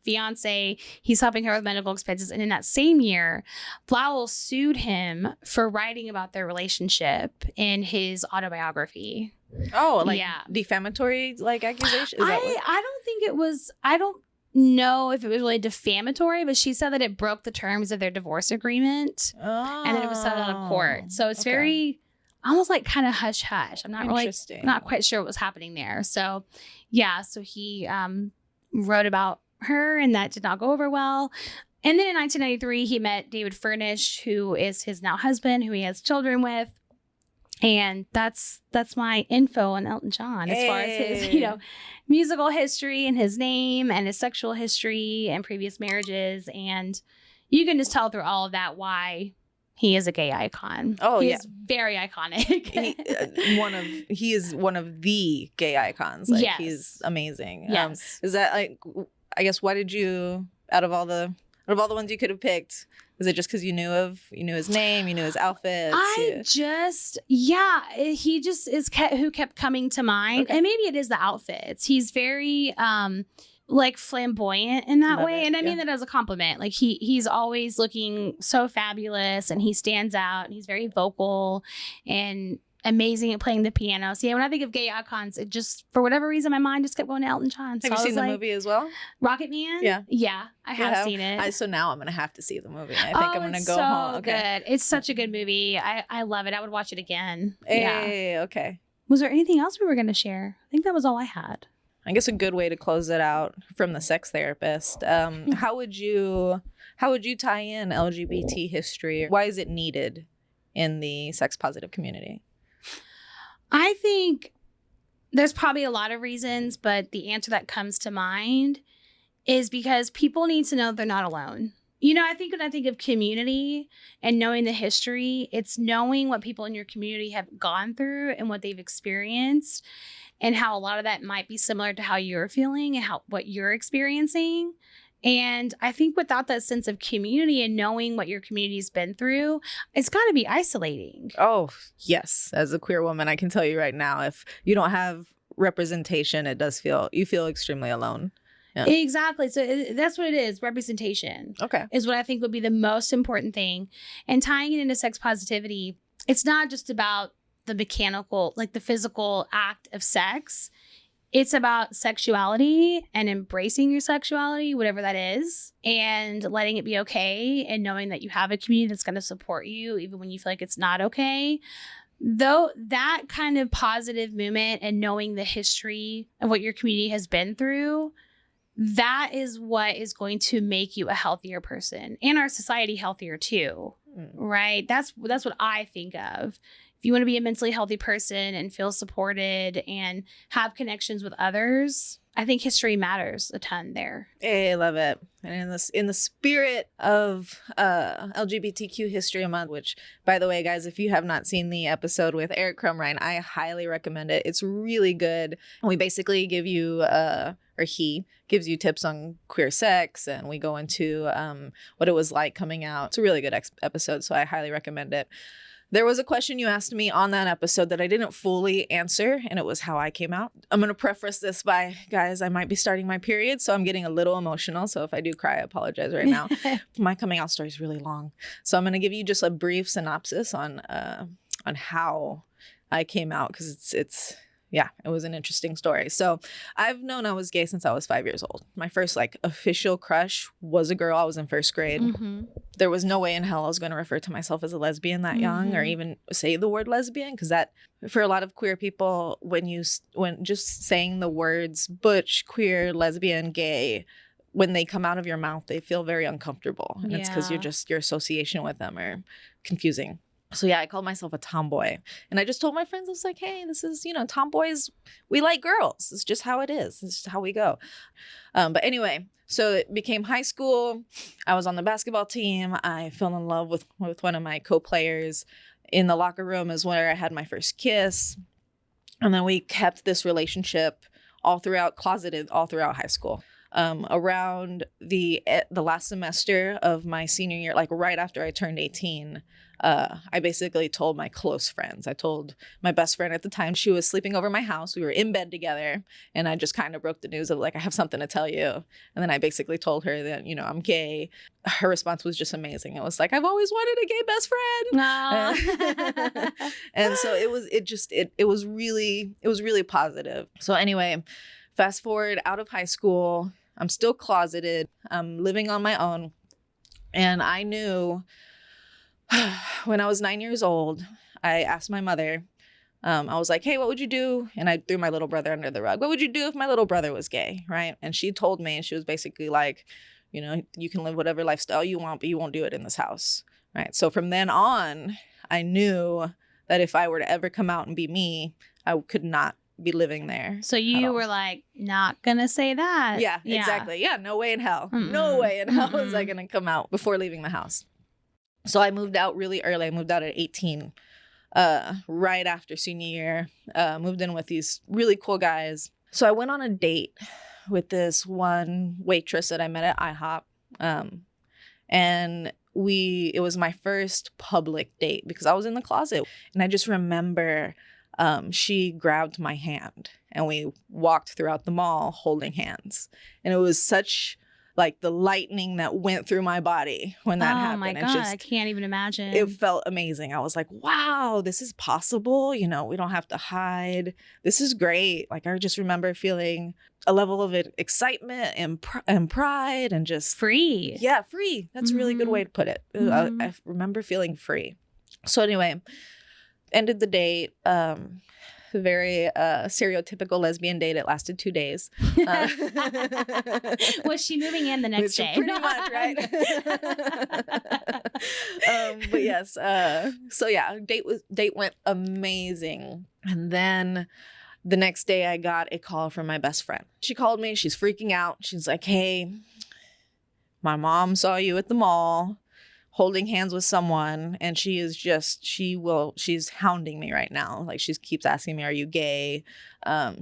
fiance. He's helping her with medical expenses. And in that same year, Blowell sued him for writing about their relationship in his autobiography. Oh, defamatory accusation? I don't think it was. I don't know if it was really defamatory, but she said that it broke the terms of their divorce agreement. Oh, and then it was settled out of court. So it's very almost like kind of hush hush. I'm not quite sure what was happening there. So yeah, so he wrote about her, and that did not go over well. And then in 1993, he met David Furnish, who is his now husband, who he has children with. And that's my info on Elton John as far as his, musical history and his name and his sexual history and previous marriages. And you can just tell through all of that why he is a gay icon. Oh, he is very iconic. He is one of the gay icons. Yes. He's amazing. Yes. Is that I guess why did you, out of all the ones you could have picked, is it just because you knew his name, you knew his outfits? He just is who kept coming to mind. Okay. And maybe it is the outfits. He's very flamboyant in that way. And I mean that as a compliment. Like he's always looking so fabulous, and he stands out, and he's very vocal and amazing at playing the piano. So yeah, when I think of gay icons, it just, for whatever reason, my mind just kept going to Elton John. So have you seen the movie as well? Rocket Man? Yeah, I have seen it. So now I'm gonna have to see the movie. I think I'm gonna go home. Okay. Good. It's such a good movie. I love it. I would watch it again. Hey, okay. Was there anything else we were gonna share? I think that was all I had. I guess a good way to close it out from the sex therapist. How would you tie in LGBT history? Why is it needed in the sex positive community? I think there's probably a lot of reasons, but the answer that comes to mind is because people need to know they're not alone. You know, I think when I think of community and knowing the history, it's knowing what people in your community have gone through and what they've experienced, and how a lot of that might be similar to how you're feeling and what you're experiencing. And I think without that sense of community and knowing what your community's been through, it's got to be isolating. Oh, yes. As a queer woman, I can tell you right now, if you don't have representation, you feel extremely alone. Yeah. Exactly. So that's what it is. Representation. Okay. Is what I think would be the most important thing. And tying it into sex positivity, it's not just about the mechanical, like the physical act of sex. It's about sexuality and embracing your sexuality, whatever that is, and letting it be okay, and knowing that you have a community that's going to support you even when you feel like it's not okay. Though that kind of positive movement and knowing the history of what your community has been through, that is what is going to make you a healthier person, and our society healthier too, right? That's what I think of. If you want to be a mentally healthy person and feel supported and have connections with others, I think history matters a ton there. Hey, I love it. And in the spirit of LGBTQ History Month, which, by the way, guys, if you have not seen the episode with Eric Crumrine, I highly recommend it. It's really good. We basically give you, or he gives you tips on queer sex, and we go into what it was like coming out. It's a really good episode, so I highly recommend it. There was a question you asked me on that episode that I didn't fully answer, and it was how I came out. I'm going to preface this by, guys, I might be starting my period, so I'm getting a little emotional. So if I do cry, I apologize right now. My coming out story is really long. So I'm going to give you just a brief synopsis on how I came out, because it was an interesting story. So I've known I was gay since I was 5 years old. My first official crush was a girl. I was in first grade. Mm-hmm. There was no way in hell I was going to refer to myself as a lesbian that young, or even say the word lesbian, because that, for a lot of queer people, when just saying the words butch, queer, lesbian, gay, when they come out of your mouth, they feel very uncomfortable. And it's because your association with them are confusing. So I called myself a tomboy, and I just told my friends, I was like, hey, this is, tomboys, we like girls. It's just how it is. It's just how we go. But anyway, so it became high school. I was on the basketball team. I fell in love with one of my co-players. In the locker room is where I had my first kiss. And then we kept this relationship closeted all throughout high school. Around the last semester of my senior year, right after I turned 18, I basically told my close friends. I told my best friend at the time. She was sleeping over my house. We were in bed together, and I just kind of broke the news of I have something to tell you. And then I basically told her that, I'm gay. Her response was just amazing. It was like, I've always wanted a gay best friend. And so it was really positive. So anyway, fast forward out of high school, I'm still closeted. I'm living on my own. And I knew when I was 9 years old, I asked my mother, I was like, hey, what would you do? And I threw my little brother under the rug. What would you do if my little brother was gay? Right. And she told me, and she was basically like, you can live whatever lifestyle you want, but you won't do it in this house. Right. So from then on, I knew that if I were to ever come out and be me, I could not be living there. So you were like, not gonna say that. Yeah, exactly. Yeah, no way in hell. No way in hell was I gonna come out before leaving the house. So I moved out really early. I moved out at 18, right after senior year. Moved in with these really cool guys. So I went on a date with this one waitress that I met at IHOP. And it was my first public date because I was in the closet. And I just remember she grabbed my hand and we walked throughout the mall holding hands. And it was such the lightning that went through my body when that happened. Oh my God, I can't even imagine. It felt amazing. I was like, wow, this is possible. We don't have to hide. This is great. I just remember feeling a level of excitement and pride and just free. Yeah, free. That's a really good way to put it. I remember feeling free. So anyway, ended the date. very stereotypical lesbian date. It lasted 2 days. Was she moving in the next day? Pretty much, right? But yes, so yeah, date went amazing. And then the next day I got a call from my best friend. She called me. She's freaking out. She's like, hey, my mom saw you at the mall holding hands with someone, and she's hounding me right now. Like, she keeps asking me, are you gay?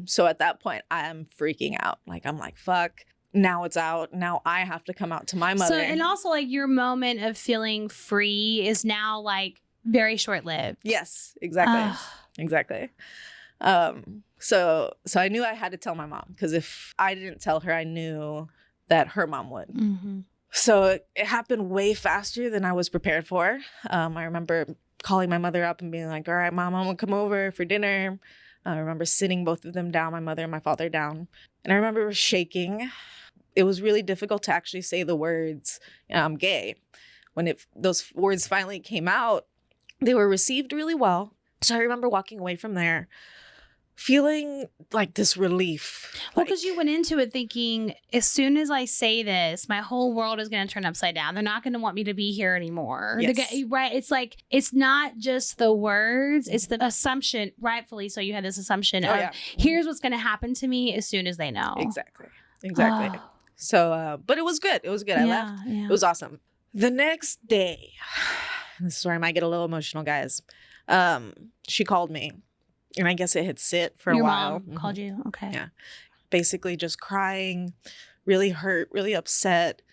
So at that point, I'm freaking out. Like, I'm like, fuck. Now it's out. Now I have to come out to my mother. So, and also, like, your moment of feeling free is now, like, very short-lived. Yes, exactly. Exactly. So I knew I had to tell my mom, because if I didn't tell her, I knew that her mom would. Mm-hmm. So it happened way faster than I was prepared for. I remember calling my mother up and being like, all right, Mom, I'm going to come over for dinner. I remember sitting both of them down, my mother and my father down. And I remember shaking. It was really difficult to actually say the words, I'm gay. When those words finally came out, they were received really well. So I remember walking away from there feeling like this relief. Well, because you went into it thinking, as soon as I say this, my whole world is going to turn upside down. They're not going to want me to be here anymore. Yes. Right? It's like, it's not just the words, it's the assumption, rightfully. So you had this assumption of, here's what's going to happen to me as soon as they know. Exactly. Oh. So, but it was good. It was good. I left. Yeah. It was awesome. The next day, this is where I might get a little emotional, guys. She called me. And I guess it had sit for a while. Your mom called you? Okay. Yeah. Basically just crying, really hurt, really upset.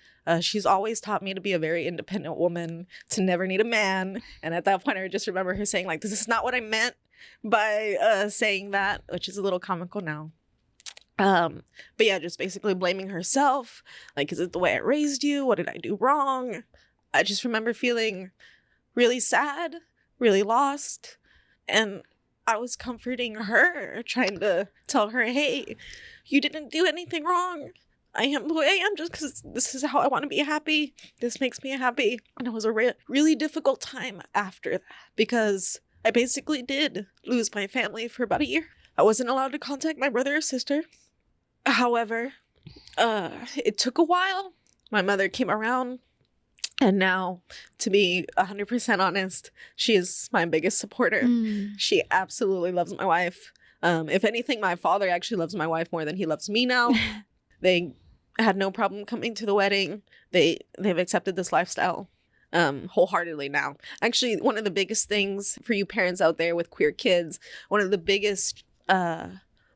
She's always taught me to be a very independent woman, to never need a man. And at that point, I just remember her saying, like, this is not what I meant by saying that, which is a little comical now. But yeah, just basically blaming herself. Like, is it the way I raised you? What did I do wrong? I just remember feeling really sad, really lost. And I was comforting her, trying to tell her, hey, you didn't do anything wrong. I am the way I am just because this is how I want to be happy. This makes me happy. And it was a really difficult time after that, because I basically did lose my family for about a year. I wasn't allowed to contact my brother or sister. However, it took a while. My mother came around. And now, to be 100% honest, she is my biggest supporter. She absolutely loves my wife. If anything, my father actually loves my wife more than he loves me now. They had no problem coming to the wedding. They've accepted this lifestyle wholeheartedly now. Actually, one of the biggest things for you parents out there with queer kids, one of the biggest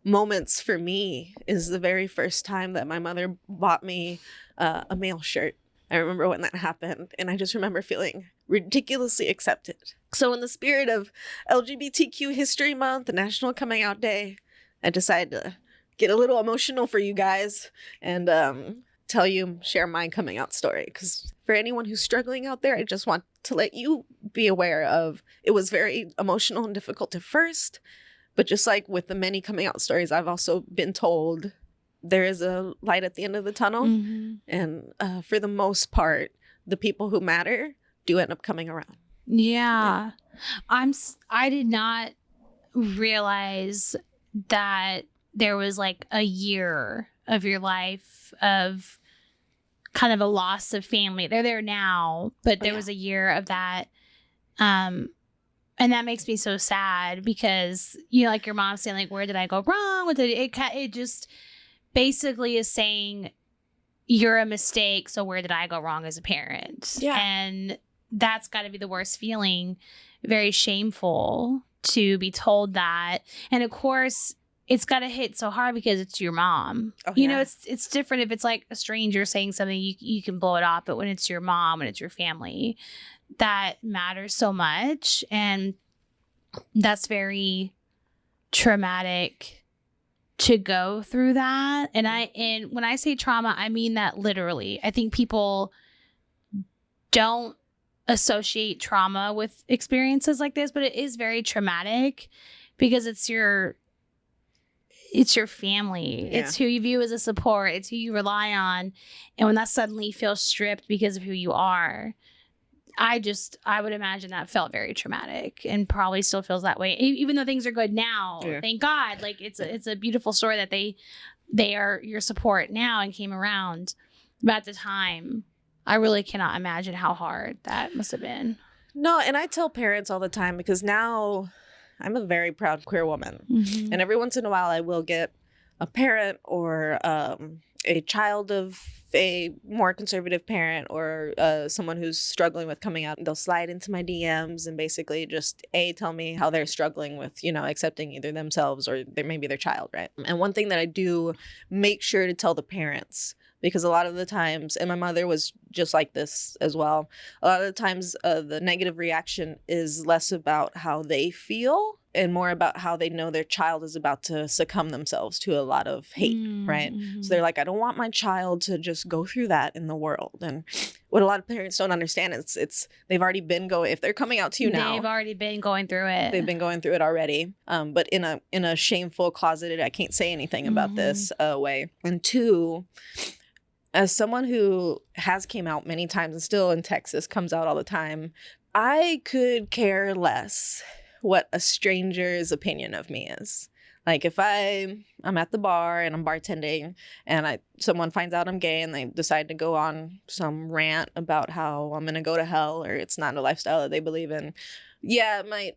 moments for me is the very first time that my mother bought me a male shirt. I remember when that happened, and I just remember feeling ridiculously accepted. So in the spirit of LGBTQ History Month, the National Coming Out Day, I decided to get a little emotional for you guys and share my coming out story. Because for anyone who's struggling out there, I just want to let you be aware of, it was very emotional and difficult at first, but just like with the many coming out stories, I've also been told there is a light at the end of the tunnel. Mm-hmm. And for the most part, the people who matter do end up coming around. Yeah. I did not realize that there was like a year of your life of kind of a loss of family. They're there now, but there was a year of that. And that makes me so sad because, you know, like your mom saying, like, where did I go wrong? It just basically is saying you're a mistake. So where did I go wrong as a parent? Yeah. And that's got to be the worst feeling. Very shameful to be told that. And of course, it's got to hit so hard because it's your mom. Oh, you know, it's different if it's like a stranger saying something, you can blow it off. But when it's your mom and it's your family, that matters so much. And that's very traumatic to go through that. And when I say trauma, I mean that literally. I think people don't associate trauma with experiences like this, but it is very traumatic because it's your family. Yeah. It's who you view as a support. It's who you rely on. And when that suddenly feels stripped because of who you are, I would imagine that felt very traumatic and probably still feels that way. Even though things are good now, thank God. Like it's a beautiful story that they are your support now and came around. But at the time, I really cannot imagine how hard that must have been. No, and I tell parents all the time, because now I'm a very proud queer woman. Mm-hmm. And every once in a while I will get a parent or a child of a more conservative parent or someone who's struggling with coming out. They'll slide into my DMs and basically just tell me how they're struggling with, accepting either themselves or maybe their child, right? And one thing that I do make sure to tell the parents, because a lot of the times, and my mother was just like this as well, a lot of the times the negative reaction is less about how they feel and more about how they know their child is about to succumb themselves to a lot of hate, right? So they're like, I don't want my child to just go through that in the world. And what a lot of parents don't understand is they've already been going, if they're coming out to you now. They've already been going through it. They've been going through it already. But in a shameful, closeted, I can't say anything about this way. And two, as someone who has came out many times and still in Texas comes out all the time, I could care less what a stranger's opinion of me is. Like if I'm at the bar and I'm bartending and someone finds out I'm gay and they decide to go on some rant about how I'm going to go to hell or it's not a lifestyle that they believe in, yeah, it might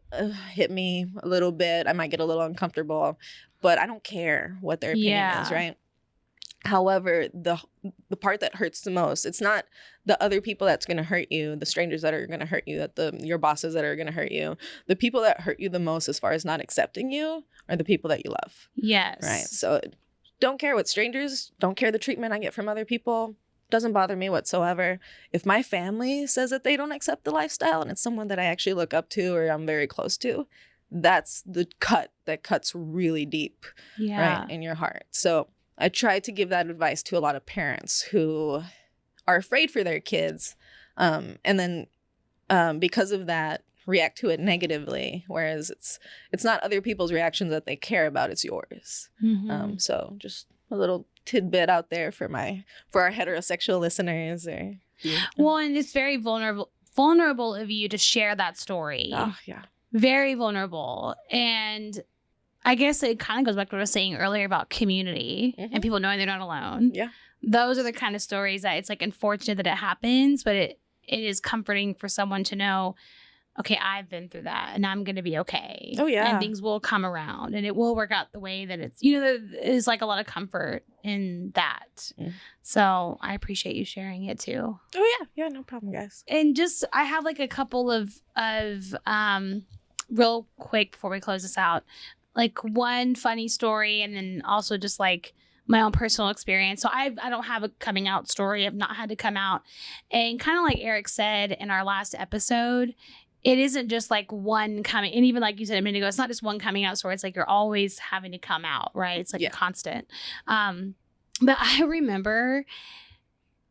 hit me a little bit. I might get a little uncomfortable, but I don't care what their opinion is, right? However, the part that hurts the most, it's not the other people that's going to hurt you, the strangers that are going to hurt you, your bosses that are going to hurt you. The people that hurt you the most as far as not accepting you are the people that you love. Yes. Right. So don't care what strangers, don't care the treatment I get from other people. Doesn't bother me whatsoever. If my family says that they don't accept the lifestyle and it's someone that I actually look up to or I'm very close to, that's the cut that cuts really deep, right, in your heart. So I try to give that advice to a lot of parents who are afraid for their kids and then because of that react to it negatively, whereas it's not other people's reactions that they care about, it's yours. So just a little tidbit out there for our heterosexual listeners. Well, and it's very vulnerable of you to share that story. Oh, yeah. Very vulnerable. And I guess it kind of goes back to what I was saying earlier about community and people knowing they're not alone. Yeah. Those are the kind of stories that it's like unfortunate that it happens, but it is comforting for someone to know, okay, I've been through that and I'm going to be okay. Oh, yeah. And things will come around and it will work out the way that it's, there's like a lot of comfort in that. So I appreciate you sharing it too. Oh, yeah. Yeah, no problem, guys. And just, I have like a couple of real quick before we close this out. Like one funny story and then also just like my own personal experience. So I don't have a coming out story. I've not had to come out. And kind of like Eric said in our last episode, it isn't just like one coming, and even like you said a minute ago, it's not just one coming out story. It's like you're always having to come out, right? It's like a constant. But I remember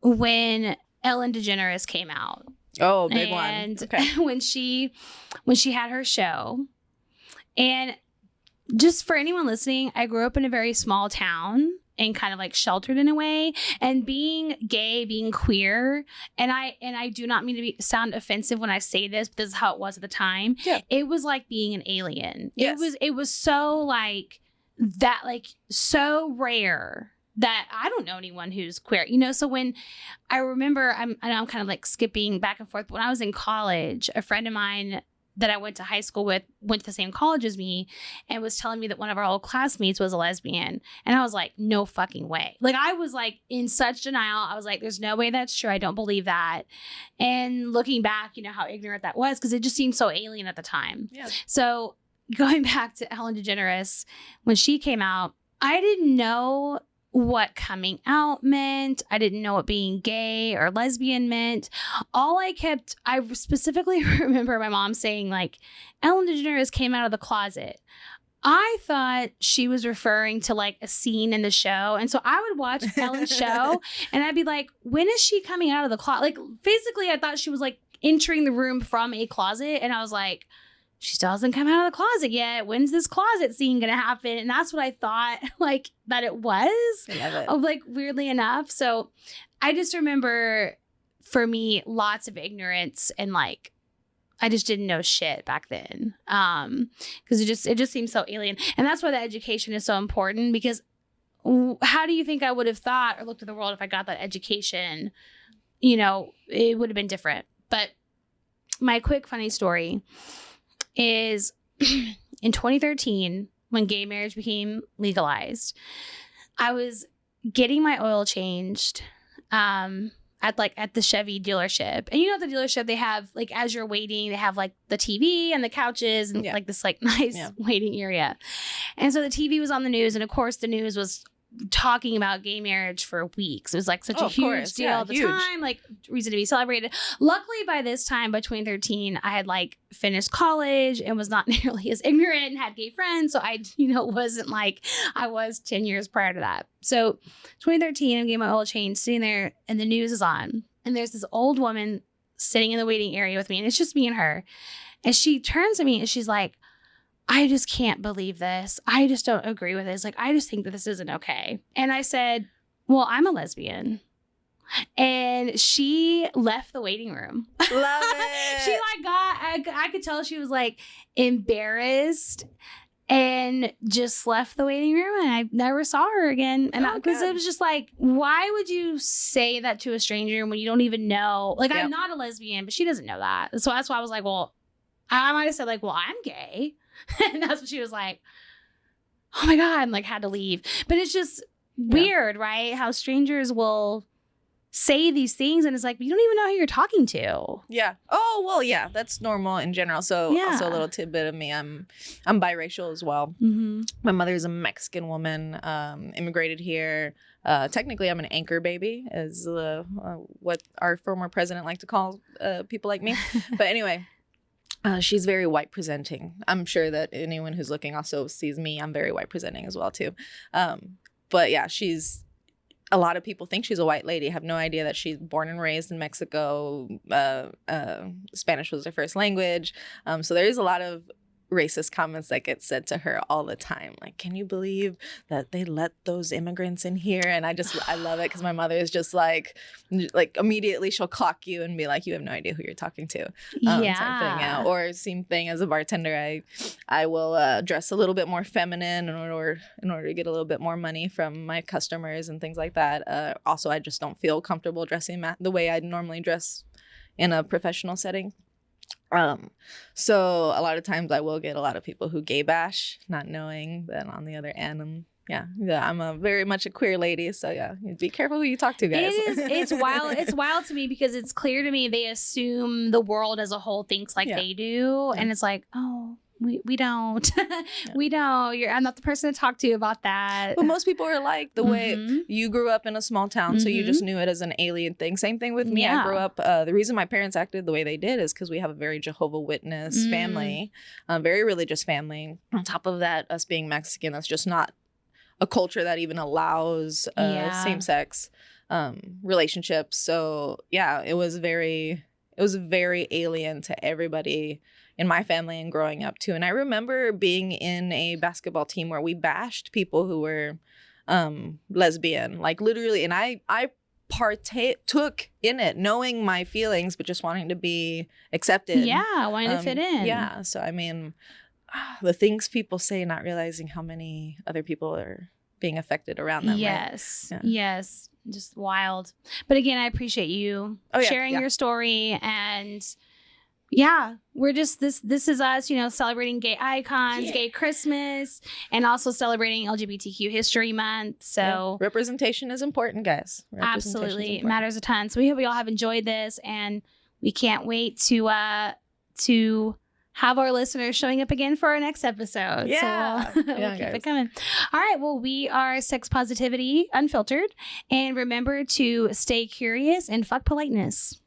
when Ellen DeGeneres came out. Oh, big one. And when she had her show. And just for anyone listening, I grew up in a very small town and kind of like sheltered in a way, and being gay, being queer, and I do not mean to sound offensive when I say this, but this is how it was at the time. Yeah. It was like being an alien. Yes. It was so like that, like so rare that I don't know anyone who's queer, so when I remember, I know I'm kind of like skipping back and forth, but when I was in college, a friend of mine that I went to high school with went to the same college as me and was telling me that one of our old classmates was a lesbian. And I was like, no fucking way. Like, I was like in such denial. I was like, there's no way that's true. I don't believe that. And looking back, how ignorant that was, because it just seemed so alien at the time. Yeah. So going back to Ellen DeGeneres, when she came out, I didn't know what coming out meant. I didn't know what being gay or lesbian meant. I specifically remember my mom saying like, Ellen DeGeneres came out of the closet. I thought she was referring to like a scene in the show. And so I would watch Ellen's show and I'd be like, when is she coming out of the closet? Like physically, I thought she was like entering the room from a closet. And I was like, she still hasn't come out of the closet yet. When's this closet scene gonna happen? And that's what I thought, like, that it was. I love it. Like, weirdly enough. So I just remember for me, lots of ignorance and like, I just didn't know shit back then. Because it just seems so alien. And that's why the education is so important, because how do you think I would have thought or looked at the world if I got that education? You know, it would have been different. But my quick funny story is in 2013, when gay marriage became legalized, I was getting my oil changed at the Chevy dealership. And you know, at the dealership, they have like, as you're waiting, they have like the TV and the couches and like this like nice waiting area. And so the TV was on the news. And of course, the news was talking about gay marriage for weeks. It was like such a huge deal at the time, like reason to be celebrated. Luckily, by this time, by 2013, I had like finished college and was not nearly as ignorant and had gay friends. So I, wasn't like I was 10 years prior to that. So 2013, I'm getting my oil change, sitting there, and the news is on. And there's this old woman sitting in the waiting area with me, and it's just me and her. And she turns to me and she's like, I just can't believe this. I just don't agree with this. Like, I just think that this isn't okay. And I said, well, I'm a lesbian. And she left the waiting room. Love it. She like I could tell she was like embarrassed and just left the waiting room, and I never saw her again. And because it was just like, why would you say that to a stranger when you don't even know? Like, I'm not a lesbian, but she doesn't know that. So that's why I was like, well, I might have said like, well, I'm gay. And that's what she was like, oh my God, and like had to leave. But it's just weird, right? How strangers will say these things, and it's like, you don't even know who you're talking to. Yeah. Oh, well, yeah, that's normal in general. So also a little tidbit of me, I'm biracial as well. Mm-hmm. My mother's a Mexican woman, immigrated here. Technically, I'm an anchor baby, is what our former president liked to call people like me. But anyway, she's very white presenting. I'm sure that anyone who's looking also sees me. I'm very white presenting as well, too. But yeah, a lot of people think she's a white lady, have no idea that she's born and raised in Mexico. Spanish was her first language. So there is a lot of racist comments that get said to her all the time. Like, can you believe that they let those immigrants in here? And I love it because my mother is just like immediately she'll clock you and be like, you have no idea who you're talking to. Type thing out. Or same thing as a bartender, I will dress a little bit more feminine in order to get a little bit more money from my customers and things like that. Also, I just don't feel comfortable dressing the way I'd normally dress in a professional setting. So a lot of times I will get a lot of people who gay bash, not knowing that on the other end, I'm a very much a queer lady. So yeah, be careful who you talk to, guys. It's wild. It's wild to me because it's clear to me they assume the world as a whole thinks like they do, and it's like, oh. We don't. We don't. I'm not the person to talk to about that. But most people are like the way you grew up in a small town, so you just knew it as an alien thing. Same thing with me. I grew up. The reason my parents acted the way they did is because we have a very Jehovah Witness family, very religious family. On top of that, us being Mexican, that's just not a culture that even allows same-sex relationships. So yeah, it was very alien to everybody in my family and growing up too. And I remember being in a basketball team where we bashed people who were lesbian, like literally. And I partook in it, knowing my feelings, but just wanting to be accepted. Yeah, wanting to fit in. Yeah. So, I mean, the things people say, not realizing how many other people are being affected around them. Yes. Right? Yeah. Yes. Just wild. But again, I appreciate you sharing your story, and we're just this is us, celebrating gay icons, gay Christmas, and also celebrating LGBTQ History Month. So representation is important, guys. Absolutely. It matters a ton. So we hope you all have enjoyed this, and we can't wait to have our listeners showing up again for our next episode. Yeah. So we'll keep it coming. All right. Well, we are Sex Positivity Unfiltered. And remember to stay curious and fuck politeness.